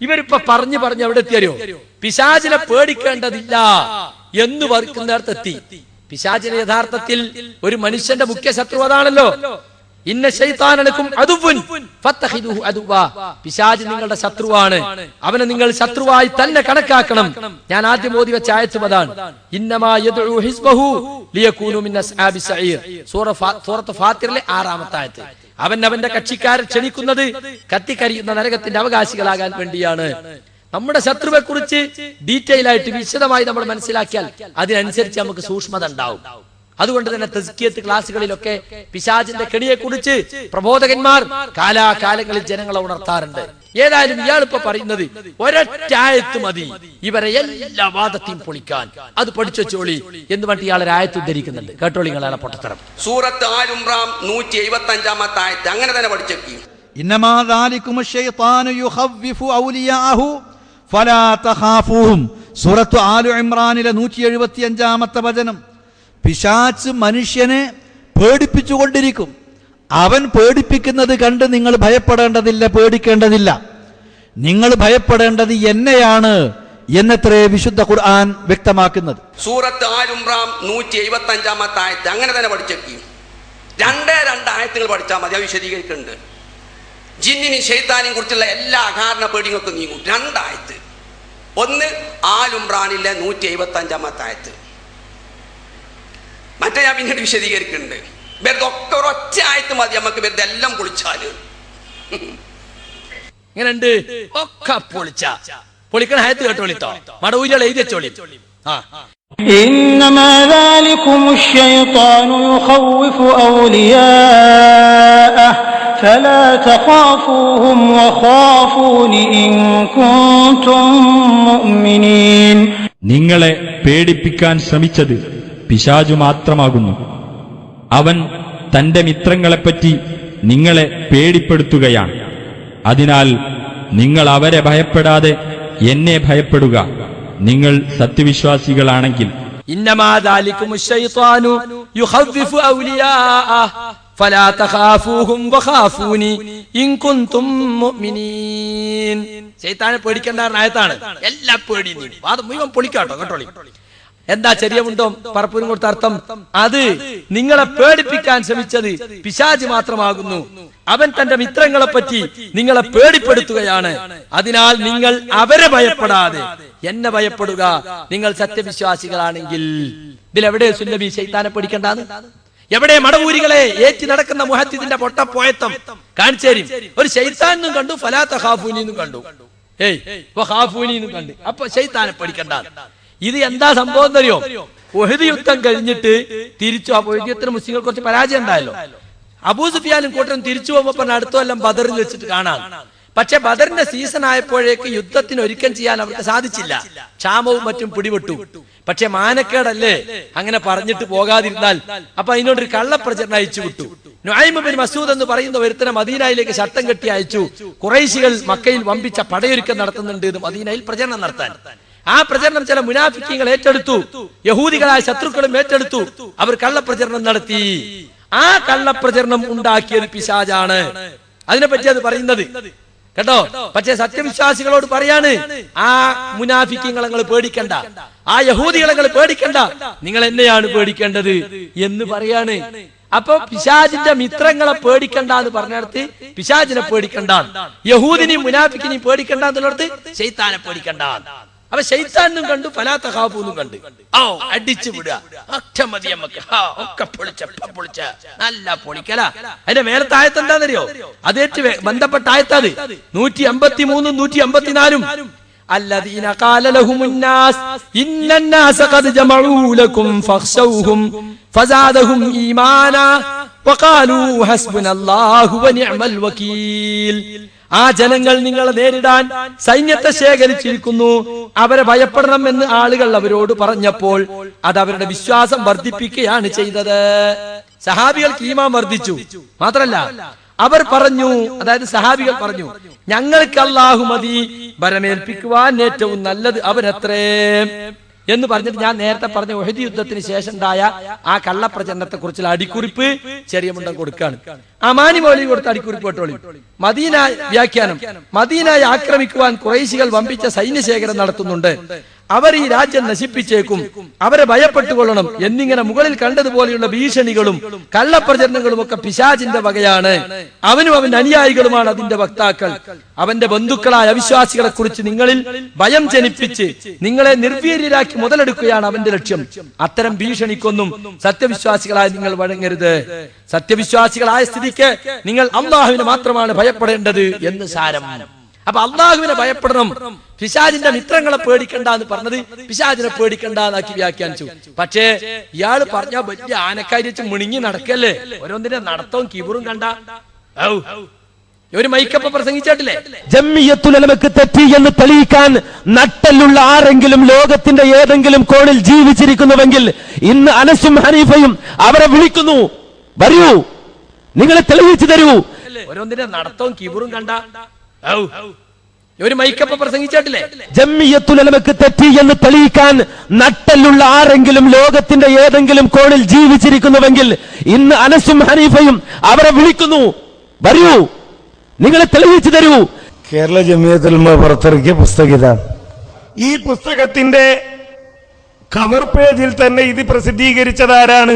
ഇവരിപ്പോ പറഞ്ഞു അവിടെ എത്തിയോ? പിശാചിനെ പേടിക്കേണ്ടതില്ല എന്ന് വർക്കുന്നിടത്തെത്തി. പിശാചിനെ യഥാർത്ഥത്തിൽ ഒരു മനുഷ്യന്റെ മുഖ്യ ശത്രു അതാണല്ലോ. ഇന്ന ശൈത്താനലക്കും അദുവ്വുൻ ഫത്തഖിദുഹു അദുവ്വാ. പിശാച് നിങ്ങളുടെ ശത്രുവാണ്, അവനെ നിങ്ങൾ ശത്രുവായി തന്നെ കണക്കാക്കണം. ഞാൻ ആദ്യം ഓതി വെച്ച ആയത്തും അതാണ്. ഇന്നമാ യദ്ഉ ഹിസ്ബഹു ലിയകൂനു മിൻ അസ്ഹാബി സഈർ. സൂറത്ത് ഫാത്തിറിലെ 6-ാമത്തെ ആയത്ത്. അവൻ അവന്റെ കക്ഷിക്കാരെ ക്ഷണിക്കുന്നത് കത്തിക്കരിയുന്ന നരകത്തിന്റെ അവകാശികളാകാൻ വേണ്ടിയാണ്. നമ്മുടെ ശത്രുവെ കുറിച്ച് ഡീറ്റെയിൽ ആയിട്ട് വിശദമായി നമ്മൾ മനസ്സിലാക്കിയാൽ അതിനനുസരിച്ച് നമുക്ക് സൂക്ഷ്മത ഉണ്ടാവും. അതുകൊണ്ട് തന്നെ തസ്കിയത്ത് ക്ലാസുകളിലൊക്കെ പിശാചിന്റെ കെണിയെ കുറിച്ച് പ്രബോധകന്മാർ കാലാകാലങ്ങളിൽ ജനങ്ങളെ ഉണർത്താറുണ്ട്. ഏതായാലും ഇയാൾ ഇപ്പൊ പറയുന്നത് ഒരൊറ്റ ആയത്ത് മതി ഇവരെ എല്ലാ വാദത്തെയും പൊളിക്കാൻ, അത് പഠിച്ചു വെച്ചോളി എന്ന് പറഞ്ഞിട്ട് ഇയാളെ ആയത്ത് ഉദ്ധരിക്കുന്നുണ്ട്. കേട്ടോളി നിങ്ങളെ പൊട്ടത്തരം. സൂറത്ത് ആൽ ഇംറാൻ 175-ാമത്തെ ആയത്ത് അങ്ങനെ തന്നെ പഠിച്ചേക്കും. ഇന്നമാ ദാലികും ശൈത്താനു യുഖവ്വിഫു ഔലിയാഹു ഫലാ തഖാഫൂഹും. സൂറത്ത് ആൽ ഇംറാനിലെ 175-ാമത്തെ വചനം. പിശാച് മനുഷ്യനെ പേടിപ്പിച്ചുകൊണ്ടിരിക്കും. അവൻ പേടിപ്പിക്കുന്നത് കണ്ട് നിങ്ങൾ ഭയപ്പെടേണ്ടതില്ല, പേടിക്കേണ്ടതില്ല. നിങ്ങൾ ഭയപ്പെടേണ്ടത് എന്നെയാണ് എന്നത്രേ വിശുദ്ധ ഖുർആൻ വ്യക്തമാക്കുന്നത്. സൂറത്ത് ആൽ ഇംറാൻ 175-ാമത്തെ ആയത്ത് അങ്ങനെ തന്നെ പഠിച്ചേക്കും. രണ്ടേ ആയത്തുകൾ പഠിച്ചാൽ മതി, അത് വിശദീകരിക്കുന്നുണ്ട്. ജിന്നിനും ശൈത്താനെയും കുറിച്ചുള്ള എല്ലാ അകാരണ പേടികൾക്കും നീങ്ങും. 2 ആയത്ത്. ഒന്ന് ആൽ ഇംറാനിലെ 175-ാമത്തെ ആയത്ത്. മറ്റേ ഞാൻ പിന്നീട് വിശദീകരിക്കുന്നുണ്ട്. വെറുതെ ഒക്കെ ഒരൊറ്റ ആയത്ത് മതി നമുക്ക് വെറുതെ എല്ലാം പൊളിച്ചാല്. ഇങ്ങനെയുണ്ട് ഒക്കെ പൊളിക്കണ ആയത്ത് കേട്ടോളിത്തോ. മടവൂരികൾ എഴുതി വെച്ചോളി. إنما ذلكم الشيطان يخوف أولياءه فلا تخافوهم وخافون إن كنتم مؤمنين. നിങ്ങളെ പേടിപ്പിക്കാൻ ശ്രമിച്ചത് പിശാചു മാത്രമാകുന്നു. അവൻ തന്റെ മിത്രങ്ങളെപ്പറ്റി നിങ്ങളെ പേടിപ്പെടുത്തുകയാണ്. അതിനാൽ നിങ്ങൾ അവരെ ഭയപ്പെടാതെ എന്നെ ഭയപ്പെടുക, നിങ്ങൾ സത്യവിശ്വാസികളാണെങ്കിൽ. ഇന്നമാ ദാലികുമുശ് ശൈത്വാനു യുഖവ്വിഫു ഔലിയാഅഹ ഫലാ തഖാഫൂഹും വഖാഫൂനി ഇൻ കുൻതും മുഅ്മിനീൻ. ശൈത്താനെ പേടിക്കേണ്ട ആയത്താണ്. എല്ലാ പേടിയും അത് മുഴുവൻ പൊളിക്കാട്ടോ കേട്ടോളി. എന്താ ചെറിയമുണ്ടോ പറപ്പൂരും കൊടുത്ത അർത്ഥം? അത് നിങ്ങളെ പേടിപ്പിക്കാൻ ശ്രമിച്ചത് പിശാച് മാത്രമാകുന്നു. അവൻ തന്റെ മിത്രങ്ങളെ പറ്റി നിങ്ങളെ പേടിപ്പെടുത്തുകയാണ്. അതിനാൽ നിങ്ങൾ അവരെ ഭയപ്പെടാതെ എന്നെ ഭയപ്പെടുക, നിങ്ങൾ സത്യവിശ്വാസികളാണെങ്കിൽ. ഇതിലെവിടെ സുന്നബി ശൈത്താനെ പേടിക്കണ്ടാന്ന്? എവിടെ മടവൂരികളെ ഏറ്റി നടക്കുന്ന മുഹദ്ദിദിന്റെ പൊട്ടപ്പോയത്തം കാണിച്ചേരി. ഒരു ശൈത്താനും കണ്ടു, ഫലാ തഖാഫൂനിന്നും കണ്ടു, വഖാഫൂനിന്നും കണ്ടു. അപ്പൊ ശൈത്താനെ പേടിക്കണ്ടാന്ന്. ഇത് എന്താ സംഭവം എന്നറിയോ? ഉഹദ് യുദ്ധം കഴിഞ്ഞിട്ട് തിരിച്ചു. ആ യുദ്ധത്തിന് മുസ്ലിങ്ങൾ കുറച്ച് പരാജയം ഉണ്ടായല്ലോ. അബൂ സുഫിയാനും കൂട്ടരും തിരിച്ചു പോകുമ്പോ അടുത്ത കൊല്ലം ബദറിൽ വെച്ചിട്ട് കാണാം. പക്ഷെ ബദറിന്റെ സീസൺ ആയപ്പോഴേക്ക് യുദ്ധത്തിന് ഒരുക്കം ചെയ്യാൻ അവർക്ക് സാധിച്ചില്ല. ക്ഷാമവും മറ്റും പിടിപെട്ടു. പക്ഷെ മാനക്കേടല്ലേ അങ്ങനെ പറഞ്ഞിട്ട് പോകാതിരുന്നാൽ? അപ്പൊ അതിനോടൊരു കള്ളപ്രചരണം അയച്ചു വിട്ടു. നുഐം ബിൻ മസൂദ് എന്ന് പറയുന്ന ഒരുത്തനെ മദീനയിലേക്ക് ശട്ടം കെട്ടി അയച്ചു. ഖുറൈശികൾ മക്കയിൽ വമ്പിച്ച പടയൊരുക്കം നടത്തുന്നുണ്ട് എന്ന് മദീനയിൽ പ്രചരണം നടത്താൻ. ആ പ്രചരണം ചില മുനാഫിക്കീങ്ങൾ ഏറ്റെടുത്തു. യഹൂദികളായ ശത്രുക്കളും ഏറ്റെടുത്തു. അവർ കള്ളപ്രചരണം നടത്തി. ആ കള്ളപ്രചരണം ഉണ്ടാക്കിയത് പിശാചാണ്. അതിനെപ്പറ്റി അത് പറയുന്നത് കേട്ടോ. പക്ഷേ സത്യവിശ്വാസികളോട് പറയാണ്, ആ മുനാഫിക്കീങ്ങളെ നിങ്ങൾ പേടിക്കണ്ട, ആ യഹൂദികളെ നിങ്ങൾ പേടിക്കണ്ട, നിങ്ങൾ എന്നെയാണ് പേടിക്കേണ്ടത് എന്ന് പറയാണ്. അപ്പൊ പിശാചിന്റെ മിത്രങ്ങളെ പേടിക്കണ്ട എന്ന് പറഞ്ഞിടത്ത് പിശാചിനെ പേടിക്കണ്ട, യഹൂദിനെയും മുനാഫിക്കിനെയും പേടിക്കണ്ട എന്നുള്ളത് ശൈത്താനെ പേടിക്കണ്ട. അപ്പൊ ശൈത്താനും കണ്ടു, ഫലാ തഖാഫൂന്നും കണ്ടു. അടിച്ചു വിടുക, ഒറ്റ മതി നമുക്ക്, ഒക്കെ പൊളിച്ച നല്ല പൊളിക്കല. അതിന്റെ മേലത്തെ ആയത്ത് എന്താണെന്നറിയോ? അതേറ്റ് ബന്ധപ്പെട്ട ആയത്തത് 153 154. الذين قال لهم الناس إن الناس قد جمعوا لكم فاخشوهم فزادهم إيمانا وقالوا حسبنا الله ونعم الوكيل. ആ ജനങ്ങൾ നിങ്ങളെ നേരിടാൻ സൈന്യത്തെ ശേഖരിച്ചിരിക്കുന്നു, അവരെ ഭയപ്പെടണം എന്ന് ആളുകൾ അവരോട് പറഞ്ഞപ്പോൾ അത് അവരുടെ വിശ്വാസം വർദ്ധിപ്പിക്കുകയാണ് ചെയ്തത്. സഹാബികൾക്ക് ഈമാൻ വർദ്ധിച്ചു. മാത്രല്ല അവർ പറഞ്ഞു, അതായത് സഹാബികൾ പറഞ്ഞു, ഞങ്ങൾക്ക് അല്ലാഹു മതി, ഭരമേൽപ്പിക്കുവാൻ ഏറ്റവും നല്ലത് അവനത്രേ എന്ന് പറഞ്ഞിട്ട് ഞാൻ നേരത്തെ പറഞ്ഞ ഉഹദ് യുദ്ധത്തിന് ശേഷം ഉണ്ടായ ആ കള്ളപ്രചരണത്തെ കുറിച്ചുള്ള അടിക്കുറിപ്പ് ചെറിയ മുണ്ടം കൊടുക്കാണ്. അമാനി മൗലവി കൊടുത്ത അടിക്കുറിപ്പ് കേട്ടോളി. മദീന വ്യാഖ്യാനം. മദീനയെ ആക്രമിക്കുവാൻ ഖുറൈശികൾ വമ്പിച്ച സൈന്യശേഖരം നടത്തുന്നുണ്ട്. അവർ ഈ രാജ്യം നശിപ്പിച്ചേക്കും, അവരെ ഭയപ്പെട്ടുകൊള്ളണം എന്നിങ്ങനെ മുകളിൽ കണ്ടതുപോലെയുള്ള ഭീഷണികളും കള്ളപ്രചരണങ്ങളും ഒക്കെ പിശാചിന്റെ വകയാണ്. അവനും അവന്റെ അനുയായികളുമാണ് അതിന്റെ വക്താക്കൾ. അവന്റെ ബന്ധുക്കളായ അവിശ്വാസികളെ കുറിച്ച് നിങ്ങളിൽ ഭയം ജനിപ്പിച്ച് നിങ്ങളെ നിർവീര്യരാക്കി മുതലെടുക്കുകയാണ് അവന്റെ ലക്ഷ്യം. അത്തരം ഭീഷണിക്കൊന്നും സത്യവിശ്വാസികളായ നിങ്ങൾ വഴങ്ങരുത്. സത്യവിശ്വാസികളായ സ്ഥിതിക്ക് നിങ്ങൾ അല്ലാഹുവിനെ മാത്രമാണ് ഭയപ്പെടേണ്ടത് എന്ന് സാരം. അപ്പൊ അള്ളാഹുവിനെ ഭയപ്പെടണം, പിശാചിന്റെ മിത്രങ്ങളെ പേടിക്കണ്ട എന്ന് പറഞ്ഞത് പിശാചിനെ പേടിക്കണ്ട എന്നാക്കി വ്യാഖ്യാനിച്ചു. പക്ഷേ ഇയാള് പറഞ്ഞ വലിയ ആനക്കാരി വെച്ച് മുണിങ്ങി നടക്കല്ലേ, ഓരോന്നിന്റെ നടത്തവും കിബറും കണ്ട. ഒരു മൈക്കപ്പ പ്രസംഗിച്ചിട്ടില്ലേ, ജംഇയ്യത്തുൽ ഉലമക്ക് തെറ്റി എന്ന് തെളിയിക്കാൻ നട്ടലുള്ള ആരെങ്കിലും ലോകത്തിന്റെ ഏതെങ്കിലും കോണിൽ ജീവിച്ചിരിക്കുന്നുവെങ്കിൽ ഇന്ന് അനസും ഹനീഫയും അവരെ വിളിക്കുന്നു, വരൂ നിങ്ങളെ തെളിയിച്ചു തരൂ. ഓരോന്നിന്റെ നടത്തവും കിബറും കണ്ട. ഒരു മൈക്കപ്പ പ്രസംഗിച്ചിട്ടില്ലേ, ജംഇയ്യത്തുൽ ഉലമക്ക് തെറ്റി എന്ന് തെളിയിക്കാൻ നട്ടലുള്ള ആരെങ്കിലും ലോകത്തിന്റെ ഏതെങ്കിലും കോണിൽ ജീവിച്ചിരിക്കുന്നുവെങ്കിൽ ഇന്ന് അനസും ഹനീഫയും അവരെ വിളിക്കുന്നു, വരൂ നിങ്ങളെ തെളിയിച്ചു തരൂ. കേരള ജംഇയ്യത്തുൽ ഉലമ പുറത്തിറക്കിയ പുസ്തകം ഇതാണ്. ഈ പുസ്തകത്തിന്റെ കവർ പേജിൽ തന്നെ ഇത് പ്രസിദ്ധീകരിച്ചതാരാണ്?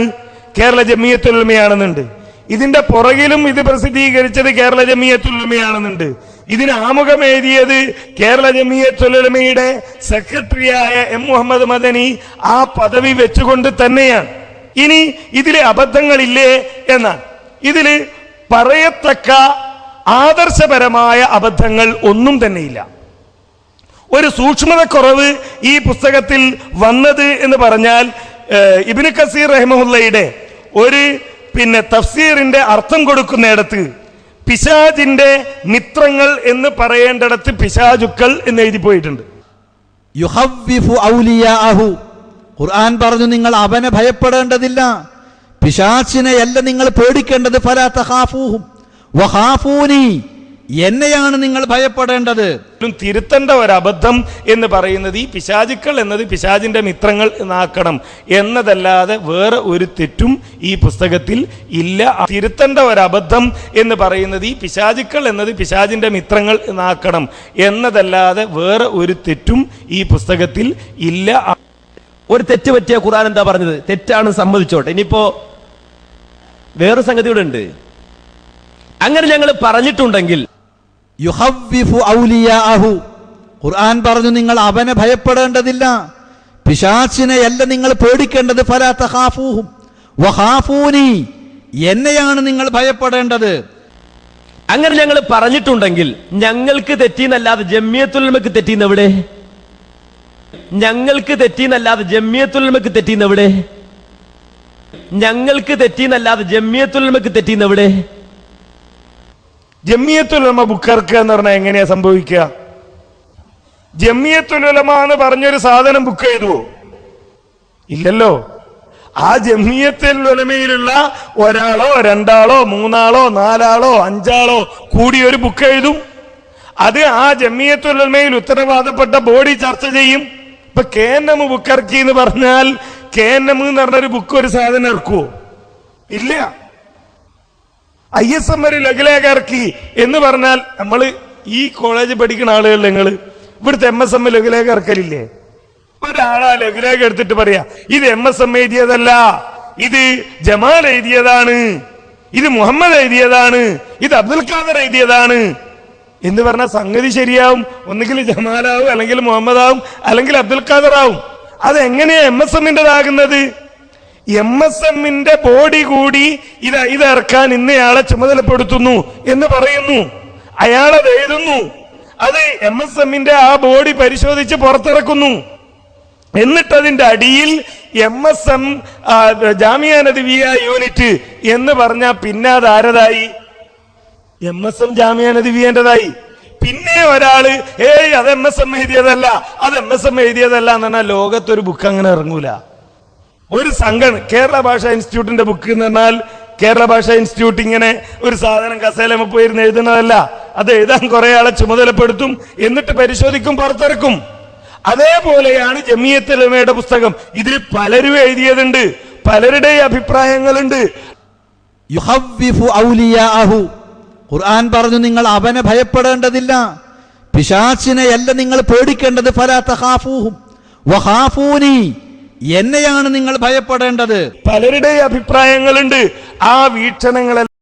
കേരള ജംഇയ്യത്തുൽ ഉലമയാണെന്നുണ്ട്. ഇതിന്റെ പുറകിലും ഇത് പ്രസിദ്ധീകരിച്ചത് കേരള ജംഇയ്യത്തുൽ ഉലമയാണെന്നുണ്ട്. ഇതിന് ആമുഖം എഴുതിയത് കേരള ജംഇയ്യത്തുൽ ഉലമയുടെ സെക്രട്ടറിയായ എം മുഹമ്മദ് മദനി ആ പദവി വെച്ചുകൊണ്ട് തന്നെയാണ്. ഇനി ഇതിലെ അബദ്ധങ്ങളില്ലേ എന്നാണ്. ഇതില് പറയത്തക്ക ആദർശപരമായ അബദ്ധങ്ങൾ ഒന്നും തന്നെയില്ല. ഒരു സൂക്ഷ്മതക്കുറവ് ഈ പുസ്തകത്തിൽ വന്നത് എന്ന് പറഞ്ഞാൽ ഇബ്നു കസീർ റഹിമഹുല്ലയുടെ ഒരു തഫ്സീറിന്റെ അർത്ഥം കൊടുക്കുന്നിടത്ത് പിശാചിന്റെ മിത്രങ്ങൾ എന്ന് പറയേണ്ടിടത്ത് പിശാചുക്കൾ എന്ന് എഴുതി പോയിട്ടുണ്ട്. യുഹവ്വിഫു ഔലിയാഅഹു, ഖുർആൻ പറഞ്ഞു നിങ്ങൾ അവനെ ഭയപ്പെടേണ്ടതില്ല, പിശാചിനെയല്ല നിങ്ങൾ പേടിക്കേണ്ടത്. ഫലാ തഖാഫൂഹും വഖാഫൂനി, എന്നെയാണ് നിങ്ങൾ ഭയപ്പെടേണ്ടത്. തിരുത്തേണ്ട ഒരബദ്ധം എന്ന് പറയുന്നത് ഈ പിശാചുക്കൾ എന്നത് പിശാചിന്റെ മിത്രങ്ങൾ എന്നാക്കണം എന്നതല്ലാതെ വേറെ ഒരു തെറ്റും ഈ പുസ്തകത്തിൽ ഇല്ല. തിരുത്തേണ്ട ഒരബദ്ധം എന്ന് പറയുന്നത് ഈ പിശാചുക്കൾ എന്നത് പിശാചിന്റെ മിത്രങ്ങൾ എന്നാക്കണം എന്നതല്ലാതെ വേറെ ഒരു തെറ്റും ഈ പുസ്തകത്തിൽ ഇല്ല. ഒരു തെറ്റ് പറ്റിയ ഖുർആൻ എന്താ പറഞ്ഞത്? തെറ്റാണ്, സമ്മതിച്ചോട്ടെ. ഇനിയിപ്പോ വേറൊരു സംഗതി കൂടെ ഉണ്ട്. അങ്ങനെ ഞങ്ങൾ പറഞ്ഞിട്ടുണ്ടെങ്കിൽ യുഹവ്വിഫു ഔലിയാഅഹു, ഖുർആൻ പറഞ്ഞു നിങ്ങൾ അവനെ ഭയപ്പെടേണ്ടതില്ല, പിശാചിനെയല്ല നിങ്ങൾ പേടിക്കേണ്ടത്. ഫലാ തഖാഫൂഹും വഖാഫൂനി, എന്നെയാണ് നിങ്ങൾ ഭയപ്പെടേണ്ടത്. അങ്ങനെ ഞങ്ങൾ പറഞ്ഞിട്ടുണ്ടെങ്കിൽ ഞങ്ങൾക്ക് തെറ്റിന്നല്ലാതെ ജമിയത്തുൽ തെറ്റിയെന്നെവിടെ? ഞങ്ങൾക്ക് തെറ്റിന്നല്ലാതെ ജമിയത്തുൽ തെറ്റിയെന്നെവിടെ? ഞങ്ങൾക്ക് തെറ്റിന്നല്ലാതെ ജമിയത്തുൽ തെറ്റിയെന്നെവിടെ? ജമിയത്തുൽ ഉലമ ബുക്കിറക്കുക എന്ന് പറഞ്ഞാൽ എങ്ങനെയാ സംഭവിക്കുക? ജമിയത്തുൽ ഉലമ എന്ന് പറഞ്ഞൊരു സാധനം ബുക്ക് ചെയ്തുവോ? ഇല്ലല്ലോ. ആ ജമിയത്തുൽ ഉലമയിലുള്ള ഒരാളോ രണ്ടാളോ മൂന്നാളോ നാലാളോ അഞ്ചാളോ കൂടി ഒരു ബുക്ക് എഴുതും. അത് ആ ജമിയത്തുൽ ഉലമയിൽ ഉത്തരവാദപ്പെട്ട ബോഡി ചർച്ച ചെയ്യും. ഇപ്പൊ KNM ബുക്കിറക്കി എന്ന് പറഞ്ഞാൽ KNM എന്ന് പറഞ്ഞൊരു ബുക്ക് ഒരു സാധനം ഇറക്കുവോ? ഇല്ല. ISM ഒരു ലഘുലേഖ ഇറക്കി എന്ന് പറഞ്ഞാൽ നമ്മൾ ഈ കോളേജ് പഠിക്കുന്ന ആളുകൾ, നിങ്ങൾ ഇവിടുത്തെ MSM ലഘുലേഖ ഇറക്കലില്ലേ? ഒരാളാ ലഘുലേഖ എടുത്തിട്ട് പറയാ ഇത് MSM എഴുതിയതല്ല, ഇത് ജമാൽ എഴുതിയതാണ്, ഇത് മുഹമ്മദ് എഴുതിയതാണ്, ഇത് അബ്ദുൽ ഖാദർ എഴുതിയതാണ് എന്ന് പറഞ്ഞാൽ സംഗതി ശരിയാവും. ഒന്നുകിൽ ജമാലാവും, അല്ലെങ്കിൽ മുഹമ്മദാവും, അല്ലെങ്കിൽ അബ്ദുൽ ഖാദർ ആവും. അതെങ്ങനെയാ MSM-ൻ്റെതാകുന്നത്? MSM-ന്റെ ബോഡി കൂടി ഇത് ഇറക്കാൻ ഇന്നയാളെ ചുമതലപ്പെടുത്തുന്നു എന്ന് പറയുന്നു. അയാളത് എഴുതുന്നു. അത് MSM-ന്റെ ആ ബോഡി പരിശോധിച്ച് പുറത്തിറക്കുന്നു. എന്നിട്ട് അതിന്റെ അടിയിൽ MSM ജാമിയ നദവിയ യൂണിറ്റ് എന്ന് പറഞ്ഞാൽ പിന്നെ അത് ആരതായി? MSM ജാമിയ നദവിയൻ്റെതായി. പിന്നെ ഒരാള് അത് MSM എഴുതിയതല്ല, അത് MSM എഴുതിയതല്ല എന്ന് പറഞ്ഞാൽ ലോകത്തൊരു ബുക്ക് അങ്ങനെ ഇറങ്ങൂല. ഒരു സംഘം കേരള ഭാഷാ ഇൻസ്റ്റിറ്റ്യൂട്ടിന്റെ ബുക്ക് എന്ന് പറഞ്ഞാൽ കേരള ഭാഷാ ഇൻസ്റ്റിറ്റ്യൂട്ട് ഇങ്ങനെ ഒരു സാധനം കസേലമ പോയിരുന്ന് എഴുതുന്നതല്ല. അത് എഴുതാൻ കുറെ ആളെ ചുമതലപ്പെടുത്തും, എന്നിട്ട് പരിശോധിക്കും, പുറത്തിറക്കും. അതേപോലെയാണ് ജമിയത്തുൽ ഉലമയുടെ പുസ്തകം. ഇതിൽ പലരും എഴുതിയതുണ്ട്, പലരുടെ അഭിപ്രായങ്ങളുണ്ട്. യുഹവ്വിഫു ഔലിയാഅഹു, ഖുർആൻ പറഞ്ഞു നിങ്ങൾ അവനെ ഭയപ്പെടേണ്ടതില്ല, പിശാചിനെയല്ല നിങ്ങൾ പേടിക്കേണ്ടത്. ഫലാ തഖാഫൂഹും വഖാഫൂനി, എന്നെയാണ് നിങ്ങൾ ഭയപ്പെടേണ്ടത്. പലരുടെ അഭിപ്രായങ്ങളുണ്ട്. ആ വീക്ഷണങ്ങൾ